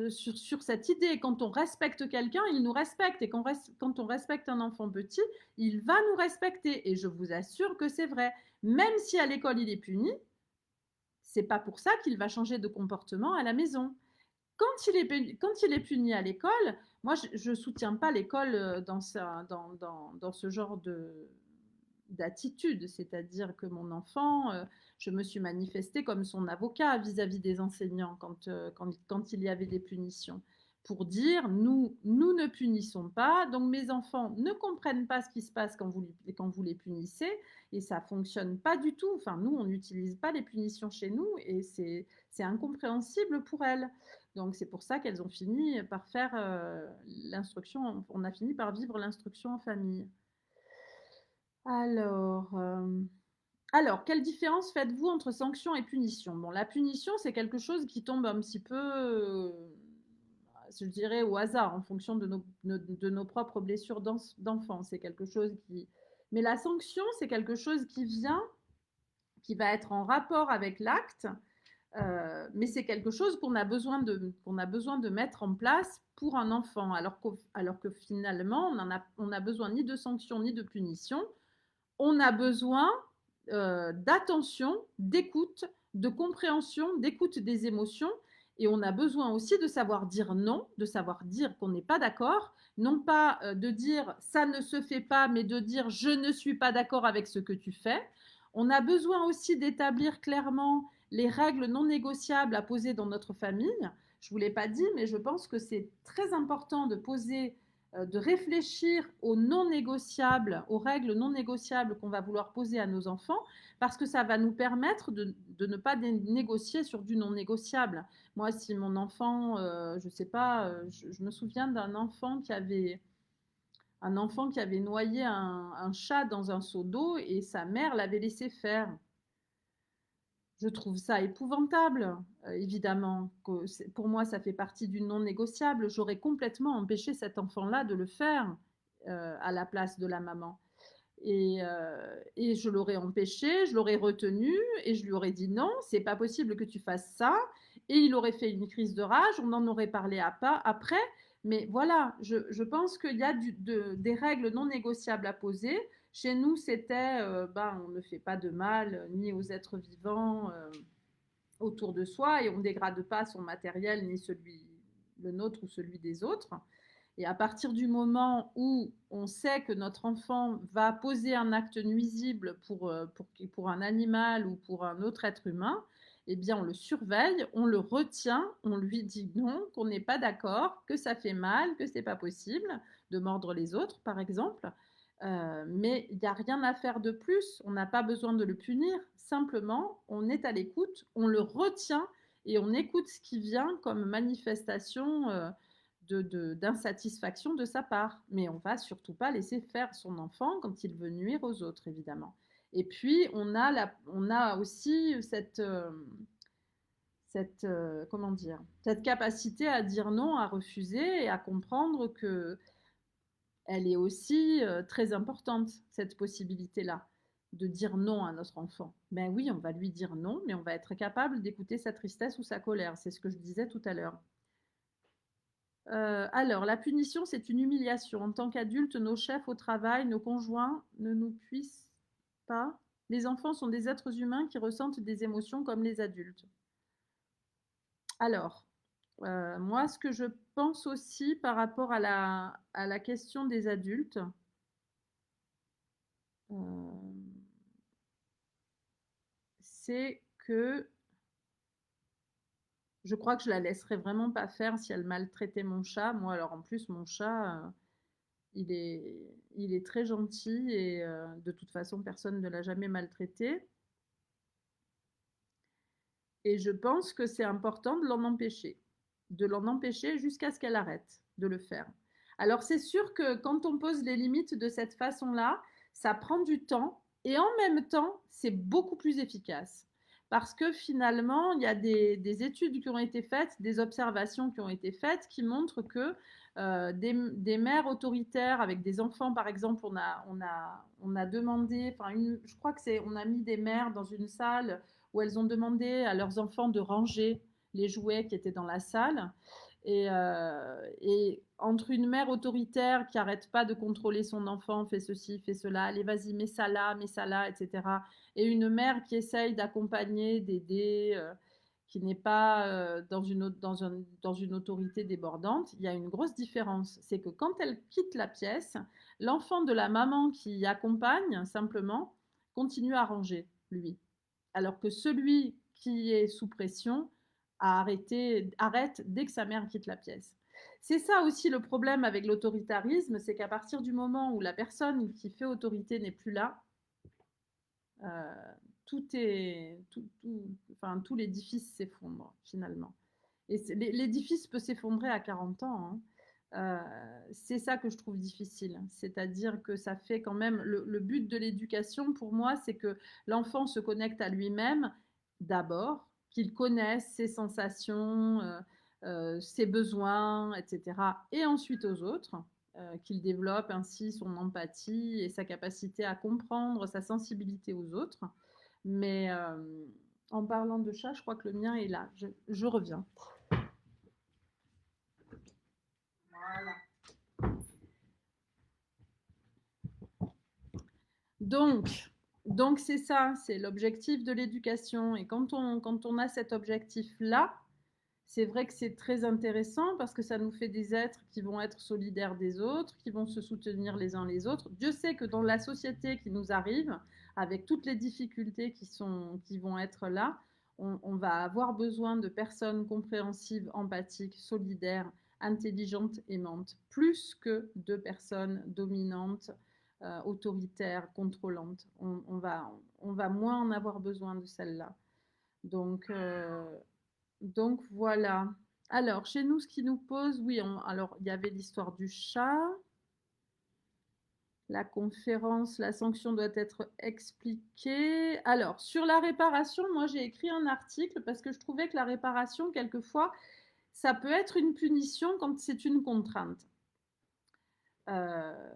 sur cette idée. Quand on respecte quelqu'un, il nous respecte. Et quand on respecte un enfant petit, il va nous respecter. Et je vous assure que c'est vrai. Même si à l'école il est puni, c'est pas pour ça qu'il va changer de comportement à la maison. Quand il est puni à l'école, moi je ne soutiens pas l'école dans ce genre d'attitude, c'est-à-dire que mon enfant, je me suis manifestée comme son avocat vis-à-vis des enseignants quand il y avait des punitions, pour dire nous ne punissons pas, donc mes enfants ne comprennent pas ce qui se passe quand vous les punissez, et ça fonctionne pas du tout. Enfin, nous, on n'utilise pas les punitions chez nous, et c'est incompréhensible pour elles. Donc c'est pour ça qu'elles ont fini par faire l'instruction, on a fini par vivre l'instruction en famille. Alors, quelle différence faites-vous entre sanction et punition? Bon, la punition, c'est quelque chose qui tombe un petit peu, je dirais, au hasard, en fonction de nos propres blessures d'enfance. C'est quelque chose qui. Mais la sanction, c'est quelque chose qui vient, qui va être en rapport avec l'acte, mais c'est quelque chose qu'on a besoin de mettre en place pour un enfant, alors que finalement, on a besoin ni de sanction ni de punition. On a besoin d'attention, d'écoute, de compréhension, d'écoute des émotions. Et on a besoin aussi de savoir dire non, de savoir dire qu'on n'est pas d'accord, non pas de dire ça ne se fait pas, mais de dire je ne suis pas d'accord avec ce que tu fais. On a besoin aussi d'établir clairement les règles non négociables à poser dans notre famille. Je ne vous l'ai pas dit, mais je pense que c'est très important de réfléchir aux non négociables, aux règles non négociables qu'on va vouloir poser à nos enfants, parce que ça va nous permettre de ne pas négocier sur du non négociable. Moi, si mon enfant, je ne sais pas, je me souviens un enfant qui avait noyé un chat dans un seau d'eau et sa mère l'avait laissé faire. Je trouve ça épouvantable, évidemment. Pour moi, ça fait partie du non négociable. J'aurais complètement empêché cet enfant-là de le faire à la place de la maman. Et je l'aurais empêché, je l'aurais retenu et je lui aurais dit non, c'est pas possible que tu fasses ça. Et il aurait fait une crise de rage, on en aurait parlé après. Mais voilà, je pense qu'il y a des règles non négociables à poser. Chez nous, c'était, on ne fait pas de mal ni aux êtres vivants autour de soi et on ne dégrade pas son matériel, ni le nôtre ou celui des autres. Et à partir du moment où on sait que notre enfant va poser un acte nuisible pour un animal ou pour un autre être humain, eh bien on le surveille, on le retient, on lui dit non, qu'on n'est pas d'accord, que ça fait mal, que c'est pas possible de mordre les autres, par exemple. Mais il n'y a rien à faire de plus, on n'a pas besoin de le punir, simplement on est à l'écoute, on le retient et on écoute ce qui vient comme manifestation d'insatisfaction de sa part. Mais on va surtout pas laisser faire son enfant quand il veut nuire aux autres, évidemment. Et puis, on a aussi comment dire, cette capacité à dire non, à refuser et à comprendre que elle est aussi très importante, cette possibilité-là, de dire non à notre enfant. Ben oui, on va lui dire non, mais on va être capable d'écouter sa tristesse ou sa colère. C'est ce que je disais tout à l'heure. Alors, la punition, c'est une humiliation. En tant qu'adultes, nos chefs au travail, nos conjoints ne nous puissent pas. Les enfants sont des êtres humains qui ressentent des émotions comme les adultes. Alors, moi, ce que je pense aussi par rapport à la question des adultes, euh, c'est que Je crois que je la laisserais vraiment pas faire si elle maltraitait mon chat. Moi, alors en plus, mon chat, il est, il est très gentil et de toute façon, personne ne l'a jamais maltraité. Et je pense que c'est important de l'en empêcher jusqu'à ce qu'elle arrête de le faire. Alors c'est sûr que quand on pose les limites de cette façon-là, ça prend du temps et en même temps, c'est beaucoup plus efficace. Parce que finalement, il y a des études qui ont été faites, des observations qui ont été faites qui montrent que des mères autoritaires avec des enfants, par exemple, on a demandé, enfin, je crois que c'est, on a mis des mères dans une salle où elles ont demandé à leurs enfants de ranger les jouets qui étaient dans la salle. Et entre une mère autoritaire qui n'arrête pas de contrôler son enfant, fait ceci, fait cela, allez vas-y, mets ça là, etc. Et une mère qui essaye d'accompagner, d'aider, qui n'est pas dans une autorité débordante, il y a une grosse différence. C'est que quand elle quitte la pièce, l'enfant de la maman qui accompagne simplement continue à ranger, lui. Alors que celui qui est sous pression arrête dès que sa mère quitte la pièce. C'est ça aussi le problème avec l'autoritarisme, c'est qu'à partir du moment où la personne qui fait autorité n'est plus là, euh, enfin, tout l'édifice s'effondre finalement. Et l'édifice peut s'effondrer à 40 ans. Hein. C'est ça que je trouve difficile. C'est-à-dire que ça fait quand même le but de l'éducation pour moi, c'est que l'enfant se connecte à lui-même d'abord, qu'il connaisse ses sensations, ses besoins, etc. Et ensuite aux autres, qu'il développe ainsi son empathie et sa capacité à comprendre, sa sensibilité aux autres. Mais en parlant de chat, je crois que le mien est là. Je reviens. Voilà. Donc, donc c'est ça, c'est l'objectif de l'éducation. Et quand on a cet objectif-là, c'est vrai que c'est très intéressant parce que ça nous fait des êtres qui vont être solidaires des autres, qui vont se soutenir les uns les autres. Dieu sait que dans la société qui nous arrive, avec toutes les difficultés qui vont être là, on va avoir besoin de personnes compréhensives, empathiques, solidaires, intelligentes, aimantes, plus que de personnes dominantes, autoritaires, contrôlantes. On va moins en avoir besoin de celles-là. Donc, voilà. Alors, chez nous, ce qui nous pose, oui, alors il y avait l'histoire du chat, la conférence, la sanction doit être expliquée. Alors, sur la réparation, moi j'ai écrit un article parce que je trouvais que la réparation, quelquefois, ça peut être une punition quand c'est une contrainte. Euh,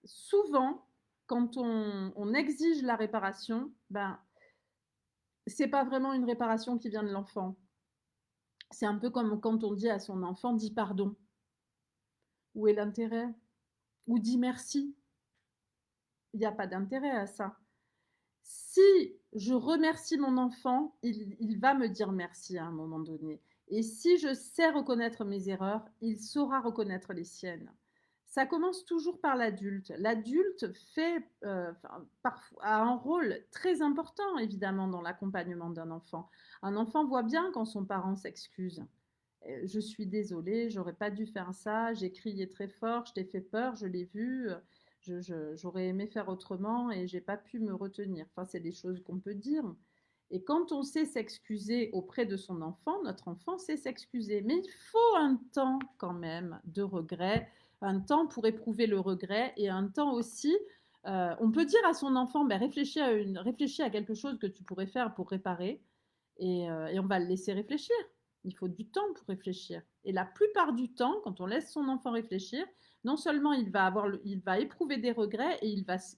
Souvent, quand on exige la réparation, ben, c'est pas vraiment une réparation qui vient de l'enfant. C'est un peu comme quand on dit à son enfant, dis pardon. Où est l'intérêt? Ou dis merci. Il n'y a pas d'intérêt à ça. Si je remercie mon enfant, il va me dire merci à un moment donné. Et si je sais reconnaître mes erreurs, il saura reconnaître les siennes. Ça commence toujours par l'adulte. L'adulte a un rôle très important, évidemment, dans l'accompagnement d'un enfant. Un enfant voit bien quand son parent s'excuse. Je suis désolée, j'aurais pas dû faire ça, j'ai crié très fort, je t'ai fait peur, je l'ai vu, j'aurais aimé faire autrement et j'ai pas pu me retenir. Enfin, c'est des choses qu'on peut dire. Et quand on sait s'excuser auprès de son enfant, notre enfant sait s'excuser. Mais il faut un temps quand même de regret, un temps pour éprouver le regret et un temps aussi. On peut dire à son enfant, ben, réfléchis à quelque chose que tu pourrais faire pour réparer et on va le laisser réfléchir. Il faut du temps pour réfléchir. Et la plupart du temps, quand on laisse son enfant réfléchir, non seulement il va éprouver des regrets et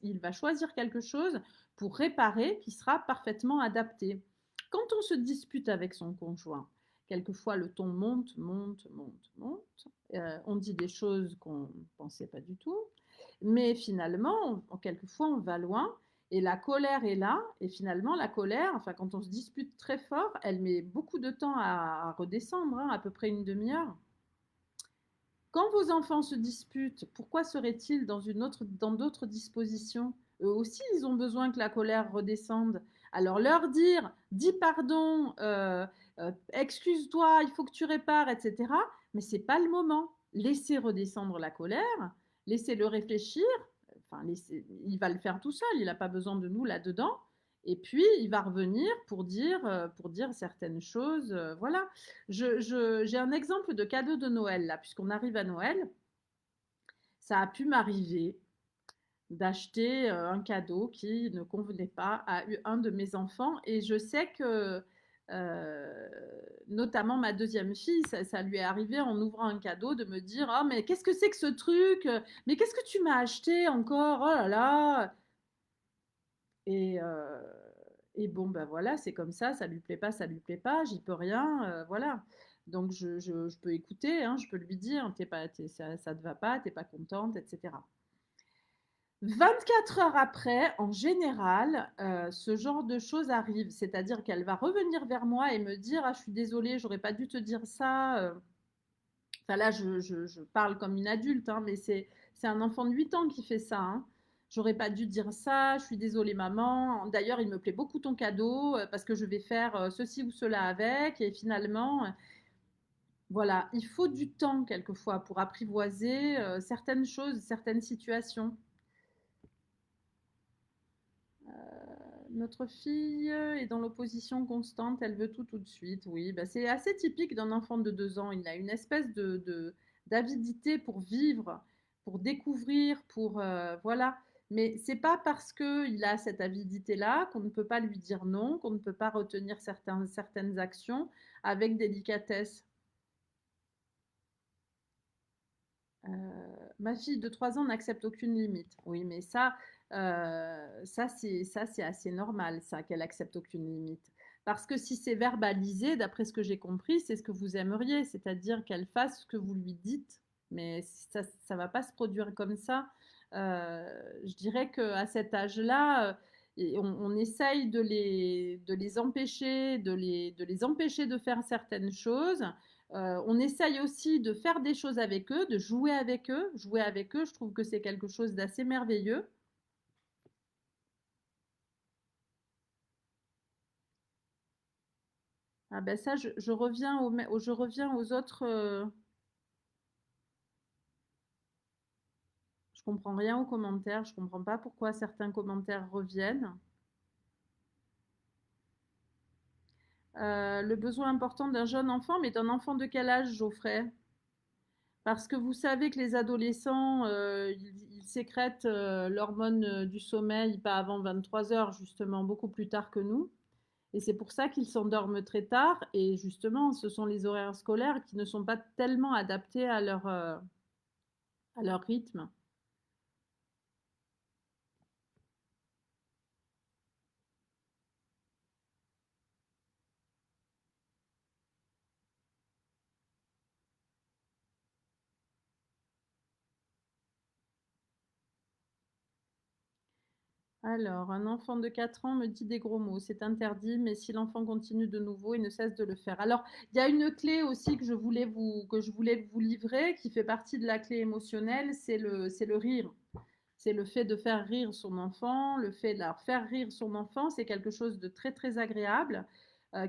il va choisir quelque chose pour réparer qui sera parfaitement adapté. Quand on se dispute avec son conjoint, quelquefois le ton monte, monte, monte, monte. On dit des choses qu'on ne pensait pas du tout. Mais finalement, quelquefois, on va loin et la colère est là, et finalement, la colère, enfin, quand on se dispute très fort, elle met beaucoup de temps à redescendre, hein, à peu près une demi-heure. Quand vos enfants se disputent, pourquoi seraient-ils dans d'autres dispositions? Eux aussi, ils ont besoin que la colère redescende. Alors leur dire, dis pardon, excuse-toi, il faut que tu répares, etc. Mais c'est pas le moment. Laissez redescendre la colère, laissez-le réfléchir. Enfin, il va le faire tout seul, il n'a pas besoin de nous là-dedans. Et puis, il va revenir pour dire certaines choses. Voilà. J'ai un exemple de cadeau de Noël, là, puisqu'on arrive à Noël. Ça a pu m'arriver d'acheter un cadeau qui ne convenait pas à un de mes enfants. Et je sais que, euh, notamment ma deuxième fille, ça lui est arrivé en ouvrant un cadeau de me dire: «Ah, mais qu'est-ce que c'est que ce truc? Mais qu'est-ce que tu m'as acheté encore? Oh là là!» Et, euh, et bon, ben voilà, c'est comme ça lui plaît pas, ça lui plaît pas, j'y peux rien, voilà. Donc je peux écouter, hein, je peux lui dire: ça te va pas, t'es pas contente, etc. 24 heures après, en général, ce genre de choses arrive, c'est-à-dire qu'elle va revenir vers moi et me dire: «Ah, je suis désolée, j'aurais pas dû te dire ça». Enfin là, je parle comme une adulte, hein, mais c'est un enfant de 8 ans qui fait ça, hein. J'aurais pas dû dire ça, je suis désolée maman. D'ailleurs, il me plaît beaucoup ton cadeau parce que je vais faire ceci ou cela avec. Et finalement, voilà, il faut du temps quelquefois pour apprivoiser certaines choses, certaines situations. Notre fille est dans l'opposition constante, elle veut tout tout de suite. Oui, bah, c'est assez typique d'un enfant de 2 ans. Il a une espèce d'avidité pour vivre, pour découvrir, pour voilà. Mais c'est pas parce qu'il a cette avidité-là qu'on ne peut pas lui dire non, qu'on ne peut pas retenir certaines actions avec délicatesse. Ma fille de 3 ans n'accepte aucune limite. Oui, mais ça c'est assez normal, ça, qu'elle accepte aucune limite. Parce que si c'est verbalisé, d'après ce que j'ai compris, c'est ce que vous aimeriez, c'est-à-dire qu'elle fasse ce que vous lui dites. Mais ça ne va pas se produire comme ça. Je dirais qu'à cet âge-là, on essaye de les empêcher, de les empêcher de faire certaines choses. On essaye aussi de faire des choses avec eux, de jouer avec eux. Jouer avec eux, je trouve que c'est quelque chose d'assez merveilleux. Ah ben ça, je reviens aux autres. Je comprends rien aux commentaires. Je comprends pas pourquoi certains commentaires reviennent. Le besoin important d'un jeune enfant, mais d'un enfant de quel âge, Geoffrey? Parce que vous savez que les adolescents, ils sécrètent l'hormone du sommeil pas avant 23 heures, justement, beaucoup plus tard que nous. Et c'est pour ça qu'ils s'endorment très tard. Et justement, ce sont les horaires scolaires qui ne sont pas tellement adaptés à leur rythme. Alors, un enfant de 4 ans me dit des gros mots. C'est interdit, mais si l'enfant continue de nouveau, il ne cesse de le faire. Alors, il y a une clé aussi que je voulais vous livrer, qui fait partie de la clé émotionnelle, c'est le rire. C'est le fait de faire rire son enfant, le fait de leur faire rire son enfant, c'est quelque chose de très très agréable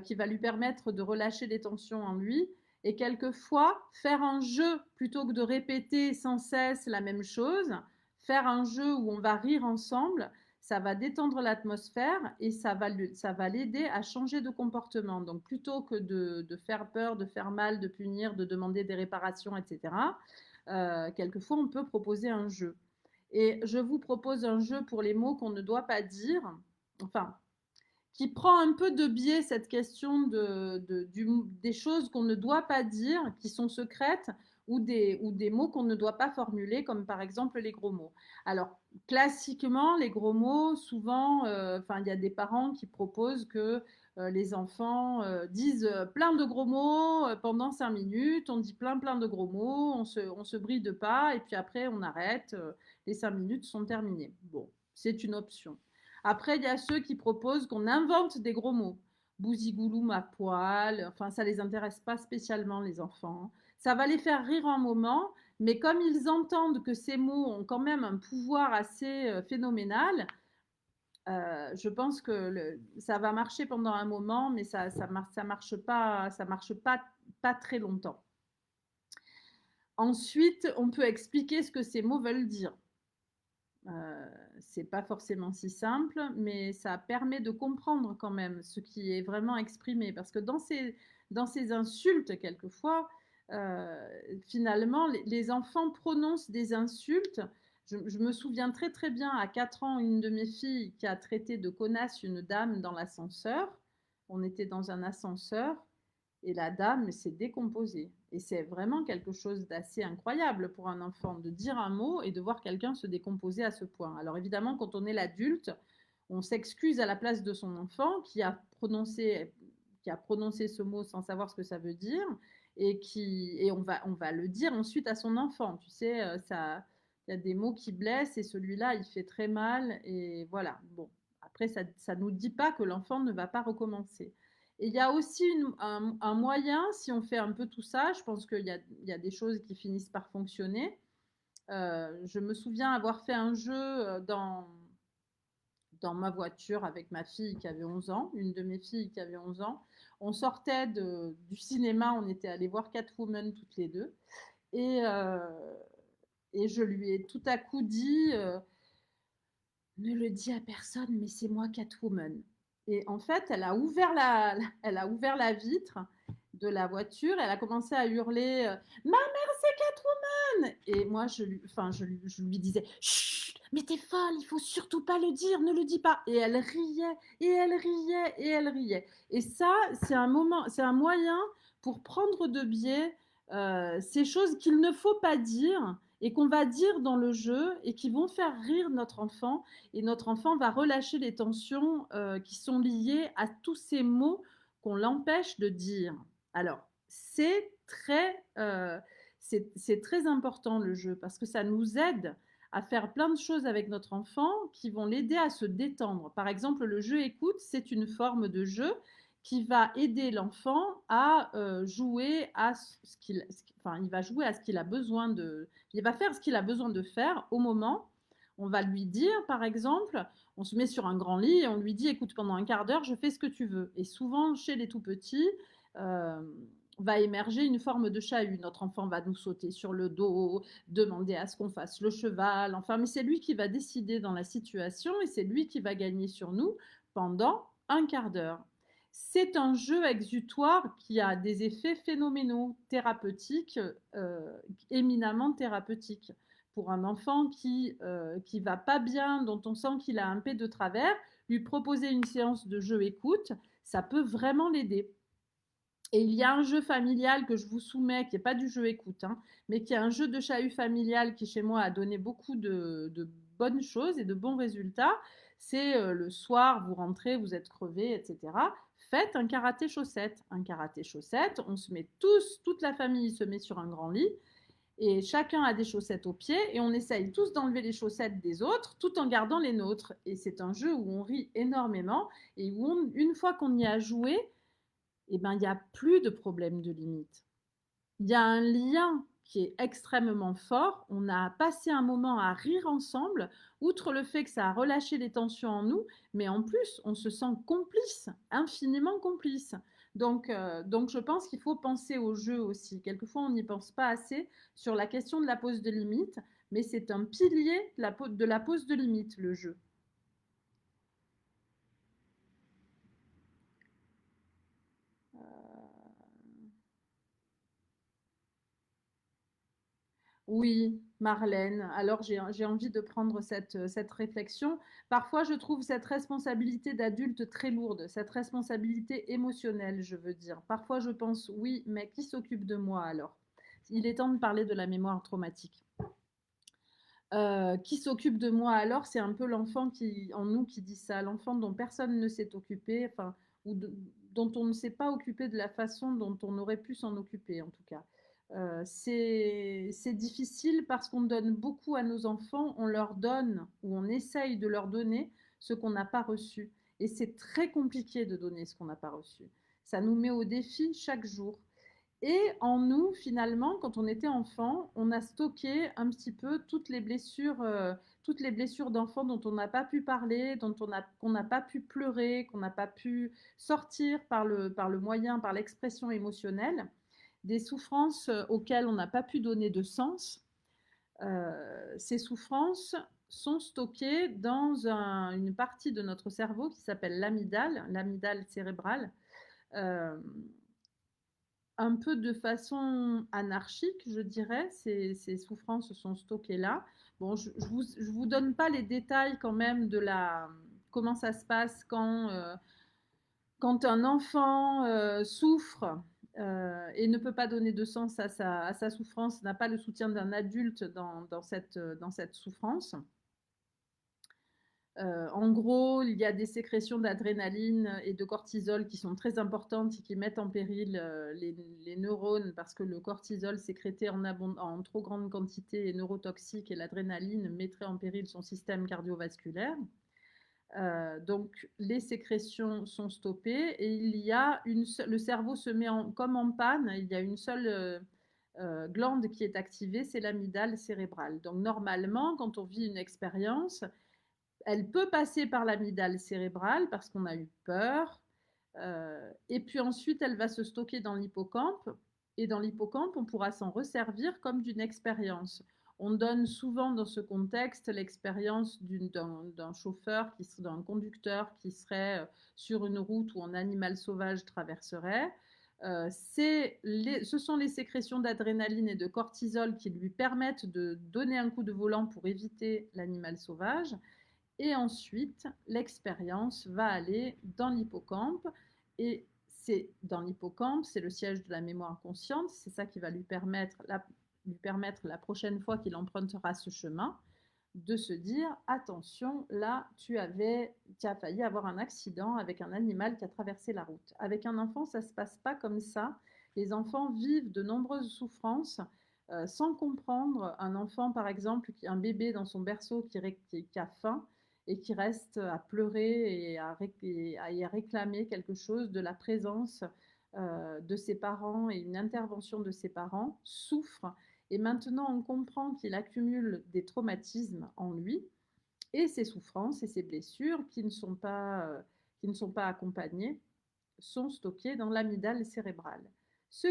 qui va lui permettre de relâcher des tensions en lui. Et quelquefois, faire un jeu plutôt que de répéter sans cesse la même chose, faire un jeu où on va rire ensemble, ça va détendre l'atmosphère et ça va l'aider à changer de comportement. Donc plutôt que de faire peur, de faire mal, de punir, de demander des réparations, etc., quelquefois on peut proposer un jeu. Et je vous propose un jeu pour les mots qu'on ne doit pas dire, enfin, qui prend un peu de biais cette question des choses qu'on ne doit pas dire, qui sont secrètes, ou des mots qu'on ne doit pas formuler, comme par exemple les gros mots. Alors, classiquement, les gros mots, souvent, enfin, il y a des parents qui proposent que les enfants disent plein de gros mots pendant 5 minutes, on dit plein de gros mots, on se bride pas, et puis après on arrête, les 5 minutes sont terminées. Bon, c'est une option. Après, il y a ceux qui proposent qu'on invente des gros mots. Bouzigouloum à poil, enfin, ça les intéresse pas spécialement, les enfants. Ça va les faire rire un moment, mais comme ils entendent que ces mots ont quand même un pouvoir assez phénoménal, Je pense que ça va marcher pendant un moment, mais ça marche pas très longtemps. Ensuite, on peut expliquer ce que ces mots veulent dire. C'est pas forcément si simple, mais ça permet de comprendre quand même ce qui est vraiment exprimé. Parce que dans ces insultes, quelquefois, euh, finalement, les enfants prononcent des insultes. Je me souviens très très bien, à 4 ans, une de mes filles qui a traité de connasse une dame dans l'ascenseur. On était dans un ascenseur et la dame s'est décomposée. Et c'est vraiment quelque chose d'assez incroyable pour un enfant de dire un mot et de voir quelqu'un se décomposer à ce point. Alors évidemment, quand on est l'adulte, on s'excuse à la place de son enfant qui a prononcé ce mot sans savoir ce que ça veut dire et on va le dire ensuite à son enfant. Tu sais, il y a des mots qui blessent et celui-là, il fait très mal et voilà. Bon, après, ça nous dit pas que l'enfant ne va pas recommencer. Et il y a aussi un moyen, si on fait un peu tout ça, je pense il y a des choses qui finissent par fonctionner. Je me souviens avoir fait un jeu dans ma voiture avec ma fille qui avait 11 ans, une de mes filles qui avait 11 ans. On sortait du cinéma, on était allés voir Catwoman toutes les deux. Et, euh, et je lui ai tout à coup dit, ne le dis à personne, mais c'est moi Catwoman. Et en fait, elle a ouvert la vitre de la voiture, elle a commencé à hurler Ma mère, c'est Catwoman. Et moi, je lui disais Chut, mais t'es folle, il faut surtout pas le dire, ne le dis pas. Et elle riait, et elle riait, et elle riait. Et ça, c'est un moyen pour prendre de biais ces choses qu'il ne faut pas dire et qu'on va dire dans le jeu et qui vont faire rire notre enfant et notre enfant va relâcher les tensions qui sont liées à tous ces mots qu'on l'empêche de dire. Alors, c'est très important le jeu parce que ça nous aide à faire plein de choses avec notre enfant qui vont l'aider à se détendre. Par exemple, le jeu écoute, c'est une forme de jeu qui va aider l'enfant à jouer à ce qu'il, enfin, il va jouer à ce qu'il a besoin de, il va faire ce qu'il a besoin de faire au moment. On va lui dire, par exemple, on se met sur un grand lit et on lui dit, écoute, pendant un quart d'heure, je fais ce que tu veux. Et souvent, chez les tout petits, euh, va émerger une forme de chahut. Notre enfant va nous sauter sur le dos, demander à ce qu'on fasse le cheval. Enfin, mais c'est lui qui va décider dans la situation et c'est lui qui va gagner sur nous pendant un quart d'heure. C'est un jeu exutoire qui a des effets phénoménaux, thérapeutiques, éminemment thérapeutiques. Pour un enfant qui va pas bien, dont on sent qu'il a un peu de travers, lui proposer une séance de jeu écoute, ça peut vraiment l'aider. Et il y a un jeu familial que je vous soumets, qui n'est pas du jeu écoute, hein, mais qui est un jeu de chahut familial qui, chez moi, a donné beaucoup de bonnes choses et de bons résultats. C'est le soir, vous rentrez, vous êtes crevé, etc. Faites un karaté chaussette. Un karaté chaussette, on se met tous, toute la famille se met sur un grand lit et chacun a des chaussettes aux pieds et on essaye tous d'enlever les chaussettes des autres tout en gardant les nôtres. Et c'est un jeu où on rit énormément et où une fois qu'on y a joué, eh ben, il n'y a plus de problème de limite. Il y a un lien qui est extrêmement fort. On a passé un moment à rire ensemble, outre le fait que ça a relâché les tensions en nous, mais en plus, on se sent complice, infiniment complice. Donc je pense qu'il faut penser au jeu aussi. Quelquefois, on n'y pense pas assez sur la question de la pose de limite, mais c'est un pilier de la pose de limite, le jeu. Oui, Marlène. Alors j'ai envie de prendre cette réflexion. Parfois, je trouve cette responsabilité d'adulte très lourde, cette responsabilité émotionnelle, je veux dire. Parfois, je pense, oui, mais qui s'occupe de moi alors? Il est temps de parler de la mémoire traumatique. Qui s'occupe de moi alors? C'est un peu l'enfant en nous qui dit ça, l'enfant dont personne ne s'est occupé, enfin, dont on ne s'est pas occupé de la façon dont on aurait pu s'en occuper, en tout cas. C'est difficile parce qu'on donne beaucoup à nos enfants, on leur donne ou on essaye de leur donner ce qu'on n'a pas reçu. Et c'est très compliqué de donner ce qu'on n'a pas reçu. Ça nous met au défi chaque jour. Et en nous, finalement, quand on était enfant, on a stocké un petit peu toutes les blessures, toutes les blessures d'enfants dont on n'a pas pu parler, qu'on n'a pas pu pleurer, qu'on n'a pas pu sortir par le moyen, par l'expression émotionnelle, des souffrances auxquelles on n'a pas pu donner de sens. Ces souffrances sont stockées dans une partie de notre cerveau qui s'appelle l'amygdale cérébrale, euh, un peu de façon anarchique, je dirais. Ces souffrances sont stockées là. Bon, je vous donne pas les détails quand même de comment ça se passe quand un enfant souffre et ne peut pas donner de sens à sa souffrance, n'a pas le soutien d'un adulte dans cette souffrance. En gros, il y a des sécrétions d'adrénaline et de cortisol qui sont très importantes et qui mettent en péril les neurones parce que le cortisol sécrété en trop grande quantité est neurotoxique et l'adrénaline mettrait en péril son système cardiovasculaire. Donc les sécrétions sont stoppées et le cerveau se met comme en panne, il y a une seule glande qui est activée, c'est l'amygdale cérébrale. Donc normalement, quand on vit une expérience, elle peut passer par l'amygdale cérébrale parce qu'on a eu peur. Et puis ensuite, elle va se stocker dans l'hippocampe. Et dans l'hippocampe, on pourra s'en resservir comme d'une expérience. On donne souvent dans ce contexte l'expérience d'un chauffeur, d'un conducteur qui serait sur une route où un animal sauvage traverserait. Ce sont les sécrétions d'adrénaline et de cortisol qui lui permettent de donner un coup de volant pour éviter l'animal sauvage. Et ensuite, l'expérience va aller dans l'hippocampe. Et c'est dans l'hippocampe, c'est le siège de la mémoire consciente. C'est ça qui va lui permettre la prochaine fois qu'il empruntera ce chemin de se dire attention, là, tu as failli avoir un accident avec un animal qui a traversé la route. Avec un enfant, ça ne se passe pas comme ça. Les enfants vivent de nombreuses souffrances sans comprendre. Un enfant, par exemple, un bébé dans son berceau qui a faim et qui reste à pleurer et à réclamer quelque chose de la présence de ses parents et une intervention de ses parents, souffre. Et maintenant, on comprend qu'il accumule des traumatismes en lui et ses souffrances et ses blessures qui ne sont pas accompagnées sont stockées dans l'amygdale cérébrale. Ce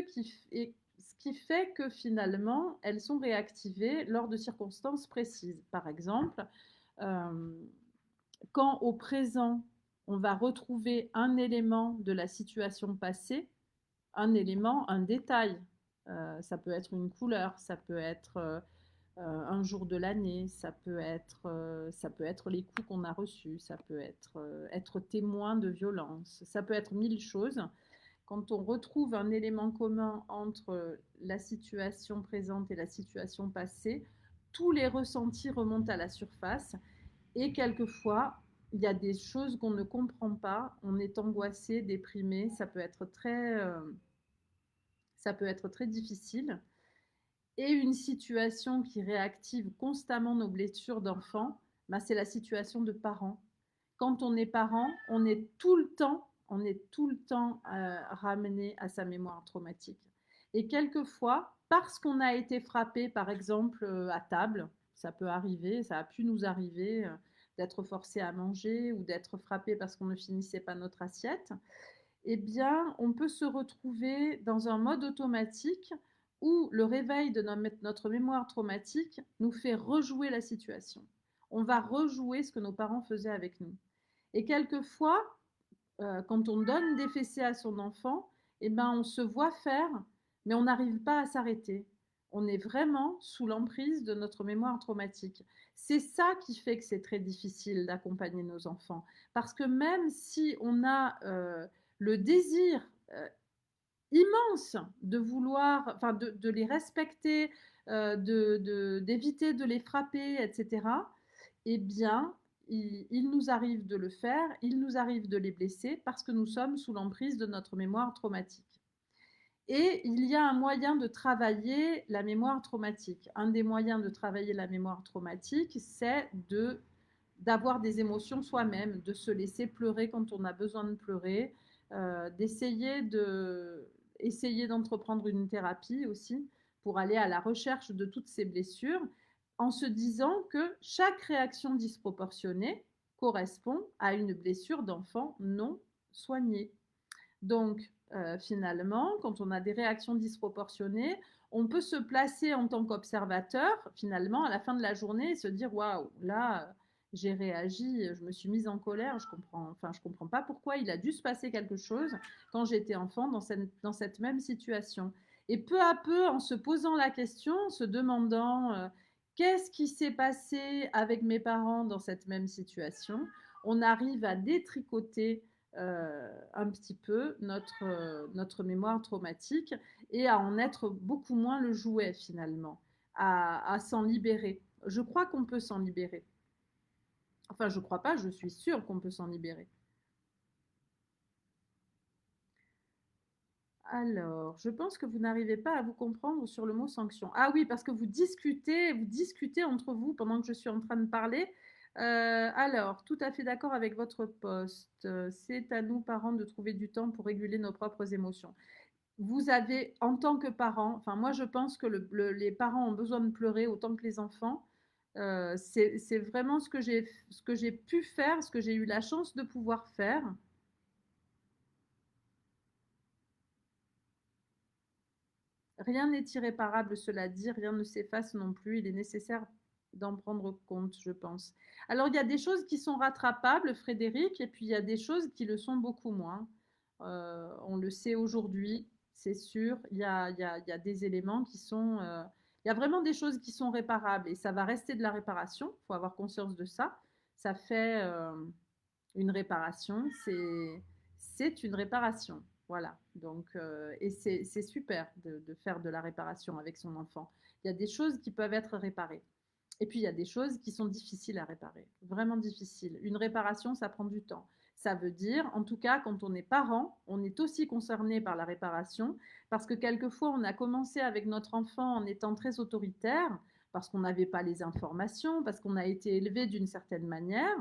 qui fait que finalement, elles sont réactivées lors de circonstances précises. Par exemple, euh, quand au présent, on va retrouver un élément de la situation passée, un élément, un détail. Ça peut être une couleur, ça peut être un jour de l'année, ça peut être les coups qu'on a reçus, ça peut être témoin de violence, ça peut être mille choses. Quand on retrouve un élément commun entre la situation présente et la situation passée, tous les ressentis remontent à la surface et quelquefois, il y a des choses qu'on ne comprend pas, on est angoissé, déprimé, ça peut être très difficile. Et une situation qui réactive constamment nos blessures d'enfant, bah, c'est la situation de parent. Quand on est parent, on est tout le temps ramené à sa mémoire traumatique. Et quelquefois, parce qu'on a été frappé, par exemple, à table, ça peut arriver, ça a pu nous arriver d'être forcé à manger ou d'être frappé parce qu'on ne finissait pas notre assiette, eh bien, on peut se retrouver dans un mode automatique où le réveil de notre mémoire traumatique nous fait rejouer la situation. On va rejouer ce que nos parents faisaient avec nous. Et quelquefois, quand on donne des fessées à son enfant, eh ben, on se voit faire, mais on n'arrive pas à s'arrêter. On est vraiment sous l'emprise de notre mémoire traumatique. C'est ça qui fait que c'est très difficile d'accompagner nos enfants. Parce que même si on a le désir immense de vouloir, enfin de les respecter, d'éviter de les frapper, etc., eh bien, il nous arrive de le faire, il nous arrive de les blesser parce que nous sommes sous l'emprise de notre mémoire traumatique. Et il y a un moyen de travailler la mémoire traumatique. Un des moyens de travailler la mémoire traumatique, c'est d'avoir des émotions soi-même, de se laisser pleurer quand on a besoin de pleurer, essayer d'entreprendre une thérapie aussi pour aller à la recherche de toutes ces blessures. en se disant que chaque réaction disproportionnée correspond à une blessure d'enfant non soignée. Donc, finalement, quand on a des réactions disproportionnées, on peut se placer en tant qu'observateur, finalement, à la fin de la journée et se dire: «Waouh, là, j'ai réagi, je me suis mise en colère, je comprends pas pourquoi il a dû se passer quelque chose quand j'étais enfant dans cette même situation». Et peu à peu, en se posant la question, en se demandant, «Qu'est-ce qui s'est passé avec mes parents dans cette même situation?», on arrive à détricoter un petit peu notre mémoire traumatique et à en être beaucoup moins le jouet finalement, à s'en libérer. Je crois qu'on peut s'en libérer. Enfin, je crois pas, je suis sûre qu'on peut s'en libérer. Alors, je pense que vous n'arrivez pas à vous comprendre sur le mot sanction. Ah oui, parce que vous discutez entre vous pendant que je suis en train de parler. Alors, tout à fait d'accord avec votre poste. C'est à nous, parents, de trouver du temps pour réguler nos propres émotions. Vous avez, en tant que parent, enfin moi je pense que les parents ont besoin de pleurer autant que les enfants. C'est vraiment ce que j'ai pu faire, ce que j'ai eu la chance de pouvoir faire. Rien n'est irréparable, cela dit, rien ne s'efface non plus. Il est nécessaire d'en prendre compte, je pense. Alors, il y a des choses qui sont rattrapables, Frédéric, et puis il y a des choses qui le sont beaucoup moins. On le sait aujourd'hui, c'est sûr. Il y a des éléments qui sont... il y a vraiment des choses qui sont réparables, et ça va rester de la réparation. Il faut avoir conscience de ça. Ça fait une réparation, c'est une réparation. Voilà. Donc, et c'est super de faire de la réparation avec son enfant. Il y a des choses qui peuvent être réparées. Et puis, il y a des choses qui sont difficiles à réparer, vraiment difficiles. Une réparation, ça prend du temps. Ça veut dire, en tout cas, quand on est parent, on est aussi concerné par la réparation, parce que quelquefois, on a commencé avec notre enfant en étant très autoritaire, parce qu'on n'avait pas les informations, parce qu'on a été élevé d'une certaine manière.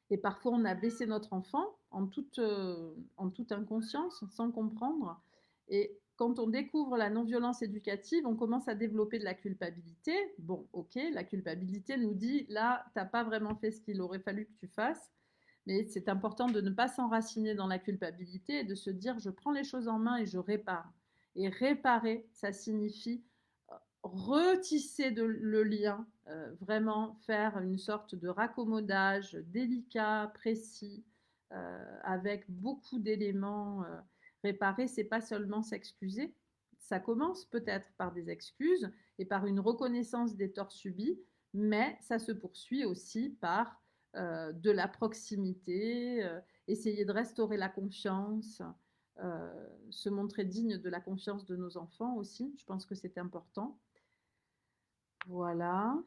Et parfois, on a blessé notre enfant en toute inconscience, sans comprendre. Et quand on découvre la non-violence éducative, on commence à développer de la culpabilité. Bon, ok, la culpabilité nous dit, là, tu n'as pas vraiment fait ce qu'il aurait fallu que tu fasses. Mais c'est important de ne pas s'enraciner dans la culpabilité et de se dire, je prends les choses en main et je répare. Et réparer, ça signifie retisser le lien, vraiment faire une sorte de raccommodage délicat, précis, avec beaucoup d'éléments réparés. C'est pas seulement s'excuser. Ça commence peut-être par des excuses et par une reconnaissance des torts subis, mais ça se poursuit aussi par de la proximité, essayer de restaurer la confiance, se montrer digne de la confiance de nos enfants aussi. Je pense que c'est important. Voilà.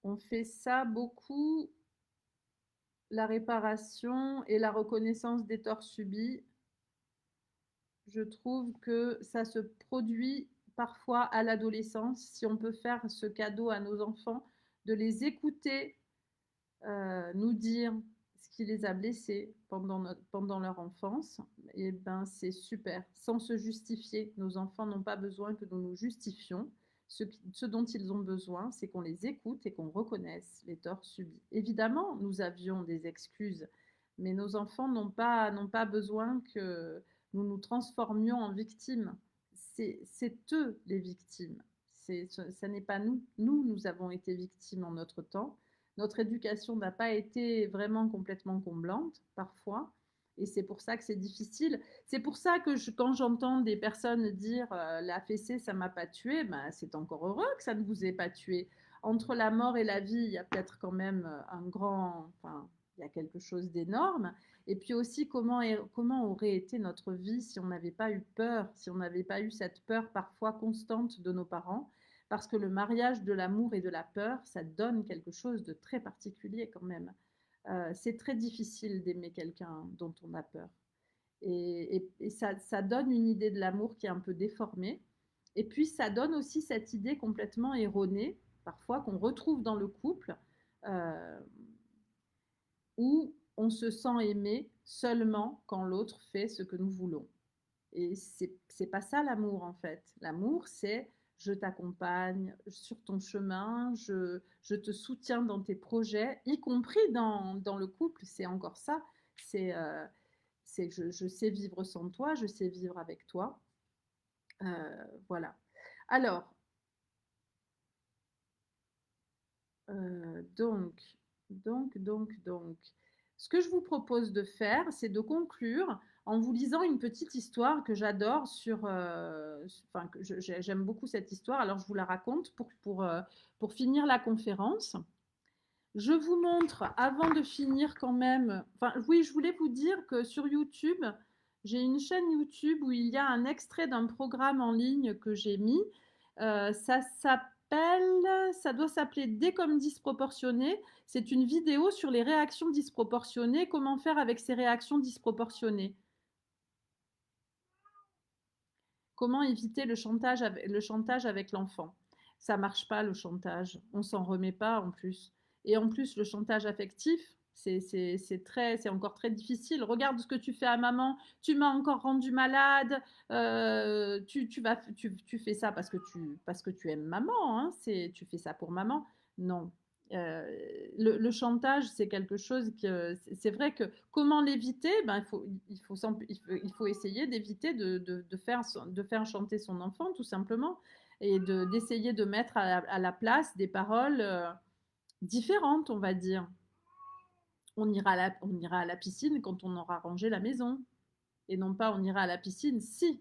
On fait ça beaucoup, la réparation et la reconnaissance des torts subis. Je trouve que ça se produit parfois à l'adolescence. Si on peut faire ce cadeau à nos enfants, de les écouter nous dire ce qui les a blessés pendant leur enfance, et ben c'est super, sans se justifier. Nos enfants n'ont pas besoin que nous nous justifions. Ce dont ils ont besoin, c'est qu'on les écoute et qu'on reconnaisse les torts subis. Évidemment, nous avions des excuses, mais nos enfants n'ont pas besoin que nous nous transformions en victimes. C'est eux les victimes. Ce n'est pas nous. Nous avons été victimes en notre temps. Notre éducation n'a pas été vraiment complètement comblante parfois. Et c'est pour ça que c'est difficile. C'est pour ça que quand j'entends des personnes dire la fessée, ça m'a pas tué, ben, c'est encore heureux que ça ne vous ait pas tué. Entre la mort et la vie, il y a peut-être quand même enfin, il y a quelque chose d'énorme. Et puis aussi, comment aurait été notre vie si on n'avait pas eu peur, si on n'avait pas eu cette peur parfois constante de nos parents, parce que le mariage de l'amour et de la peur, ça donne quelque chose de très particulier quand même. C'est très difficile d'aimer quelqu'un dont on a peur. Et ça donne une idée de l'amour qui est un peu déformée. Et puis ça donne aussi cette idée complètement erronée, parfois qu'on retrouve dans le couple, euh, où on se sent aimé seulement quand l'autre fait ce que nous voulons. Et c'est pas ça l'amour en fait. L'amour, c'est je t'accompagne sur ton chemin, je te soutiens dans tes projets, y compris dans le couple, c'est encore ça. C'est je sais vivre sans toi, je sais vivre avec toi. Voilà. Alors, donc, donc, ce que je vous propose de faire, c'est de conclure en vous lisant une petite histoire que j'adore enfin, j'aime beaucoup cette histoire, alors je vous la raconte pour finir la conférence. Je vous montre, avant de finir quand même, enfin oui, je voulais vous dire que sur YouTube, j'ai une chaîne YouTube où il y a un extrait d'un programme en ligne que j'ai mis. Ça doit s'appeler D comme disproportionné. C'est une vidéo sur les réactions disproportionnées, comment faire avec ces réactions disproportionnées. Comment éviter le chantage avec l'enfant. Ça marche pas le chantage, on s'en remet pas en plus. Et en plus, le chantage affectif, c'est encore très difficile. Regarde ce que tu fais à maman, tu m'as encore rendu malade, tu fais ça parce que tu aimes maman, hein, tu fais ça pour maman. Non. Euh, le chantage, c'est quelque chose que c'est vrai que comment l'éviter, ben, il faut essayer d'éviter de faire chanter son enfant tout simplement et d'essayer de mettre à la place des paroles différentes, on va dire. On ira à la piscine quand on aura rangé la maison et non pas on ira à la piscine si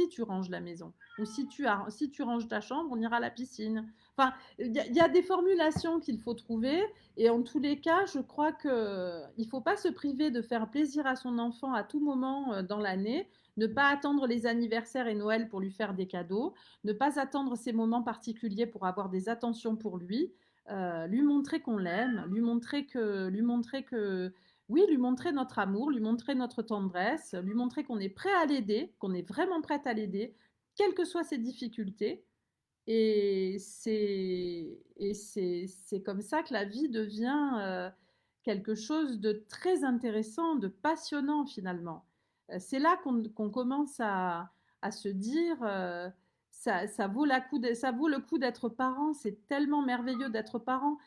tu ranges la maison ou si tu ranges ta chambre, on ira à la piscine. Enfin, y a des formulations qu'il faut trouver et en tous les cas, je crois qu'il ne faut pas se priver de faire plaisir à son enfant à tout moment dans l'année, ne pas attendre les anniversaires et Noël pour lui faire des cadeaux, ne pas attendre ces moments particuliers pour avoir des attentions pour lui, lui montrer qu'on l'aime, oui, lui montrer notre amour, lui montrer notre tendresse, lui montrer qu'on est prêt à l'aider, qu'on est vraiment prête à l'aider, quelles que soient ses difficultés. C'est comme ça que la vie devient quelque chose de très intéressant, de passionnant finalement. C'est là qu'on commence à se dire ça vaut le coup d'être parent, c'est tellement merveilleux d'être parent.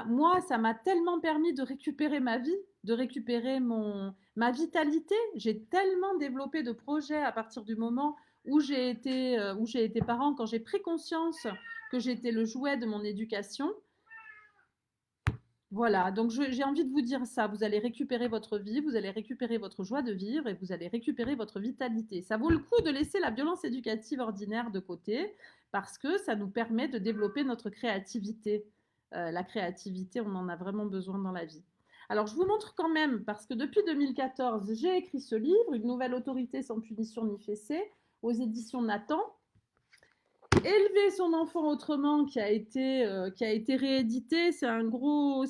Moi, ça m'a tellement permis de récupérer ma vie, de récupérer ma vitalité. J'ai tellement développé de projets à partir du moment où j'ai été parent, quand j'ai pris conscience que j'étais le jouet de mon éducation. Voilà, donc j'ai envie de vous dire ça. Vous allez récupérer votre vie, vous allez récupérer votre joie de vivre et vous allez récupérer votre vitalité. Ça vaut le coup de laisser la violence éducative ordinaire de côté parce que ça nous permet de développer notre créativité. La créativité, on en a vraiment besoin dans la vie. Alors, je vous montre quand même, parce que depuis 2014, j'ai écrit ce livre, Une nouvelle autorité sans punition ni fessée, aux éditions Nathan. Élever son enfant autrement qui a été réédité, c'est un gros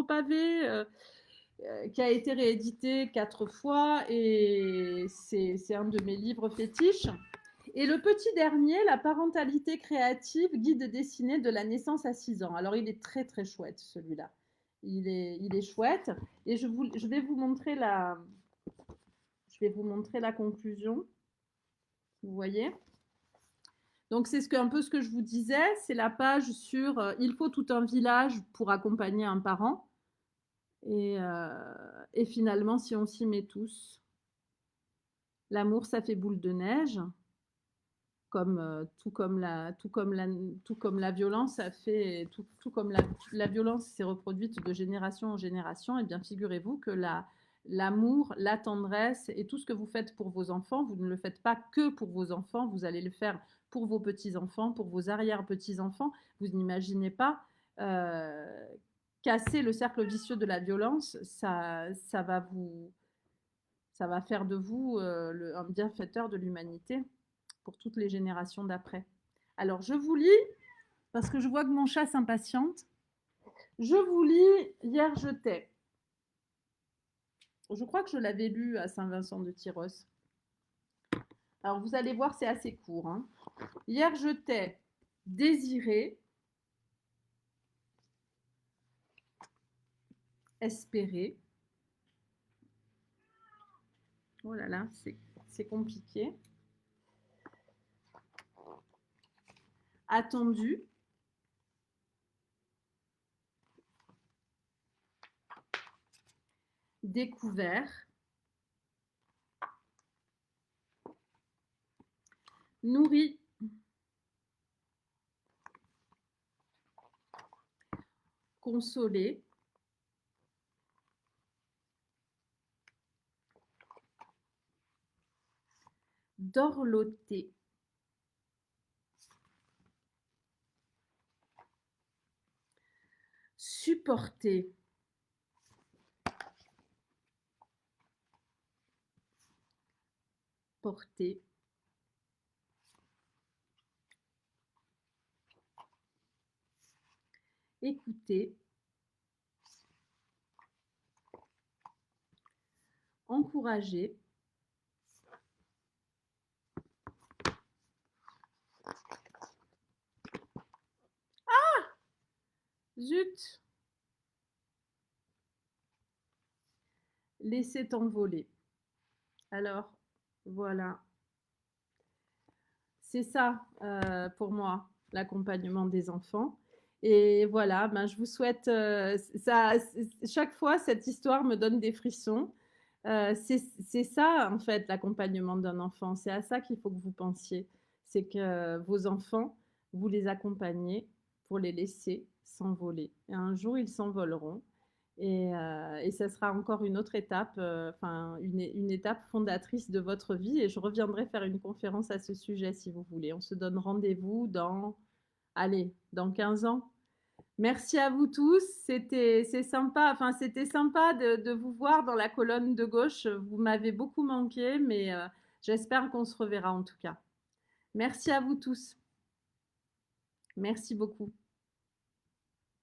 pavé qui a été réédité 4 fois et c'est un de mes livres fétiches. Et le petit dernier, La parentalité créative, guide dessiné de la naissance à 6 ans. Alors il est très très chouette celui-là. Il est chouette et je vais vous montrer la conclusion. Vous voyez? Donc c'est un peu ce que je vous disais, c'est la page sur il faut tout un village pour accompagner un parent. Et finalement, si on s'y met tous, l'amour, ça fait boule de neige, tout comme la violence, tout comme la violence s'est reproduite de génération en génération, et bien figurez-vous que l'amour, la tendresse et tout ce que vous faites pour vos enfants, vous ne le faites pas que pour vos enfants, vous allez le faire pour vos petits-enfants, pour vos arrière-petits-enfants. Vous n'imaginez pas casser le cercle vicieux de la violence, ça va faire de vous un bienfaiteur de l'humanité pour toutes les générations d'après. Alors, je vous lis, parce que je vois que mon chat s'impatiente. Je vous lis Hier je t'ai. Je crois que je l'avais lu à Saint-Vincent de Tyros. Alors, vous allez voir, c'est assez court. Hein. Hier je t'ai désiré espérer. Oh là là, c'est compliqué. Attendu. Découvert. Nourri. Consolé. Dorloté. Supporter. Porter. Écouter. Encourager. Zut! Laisser t'envoler. Alors, voilà. C'est ça, pour moi, l'accompagnement des enfants. Et voilà, ben, je vous souhaite, ça, chaque fois, cette histoire me donne des frissons. C'est ça, en fait, l'accompagnement d'un enfant. C'est à ça qu'il faut que vous pensiez. C'est que vos enfants, vous les accompagnez pour les laisser s'envoler. Et un jour, ils s'envoleront. Et ça sera encore une autre étape, enfin une étape fondatrice de votre vie. Et je reviendrai faire une conférence à ce sujet si vous voulez. On se donne rendez-vous dans, allez, dans 15 ans. Merci à vous tous. C'est sympa. Enfin, c'était sympa de vous voir dans la colonne de gauche. Vous m'avez beaucoup manqué, mais j'espère qu'on se reverra en tout cas. Merci à vous tous. Merci beaucoup.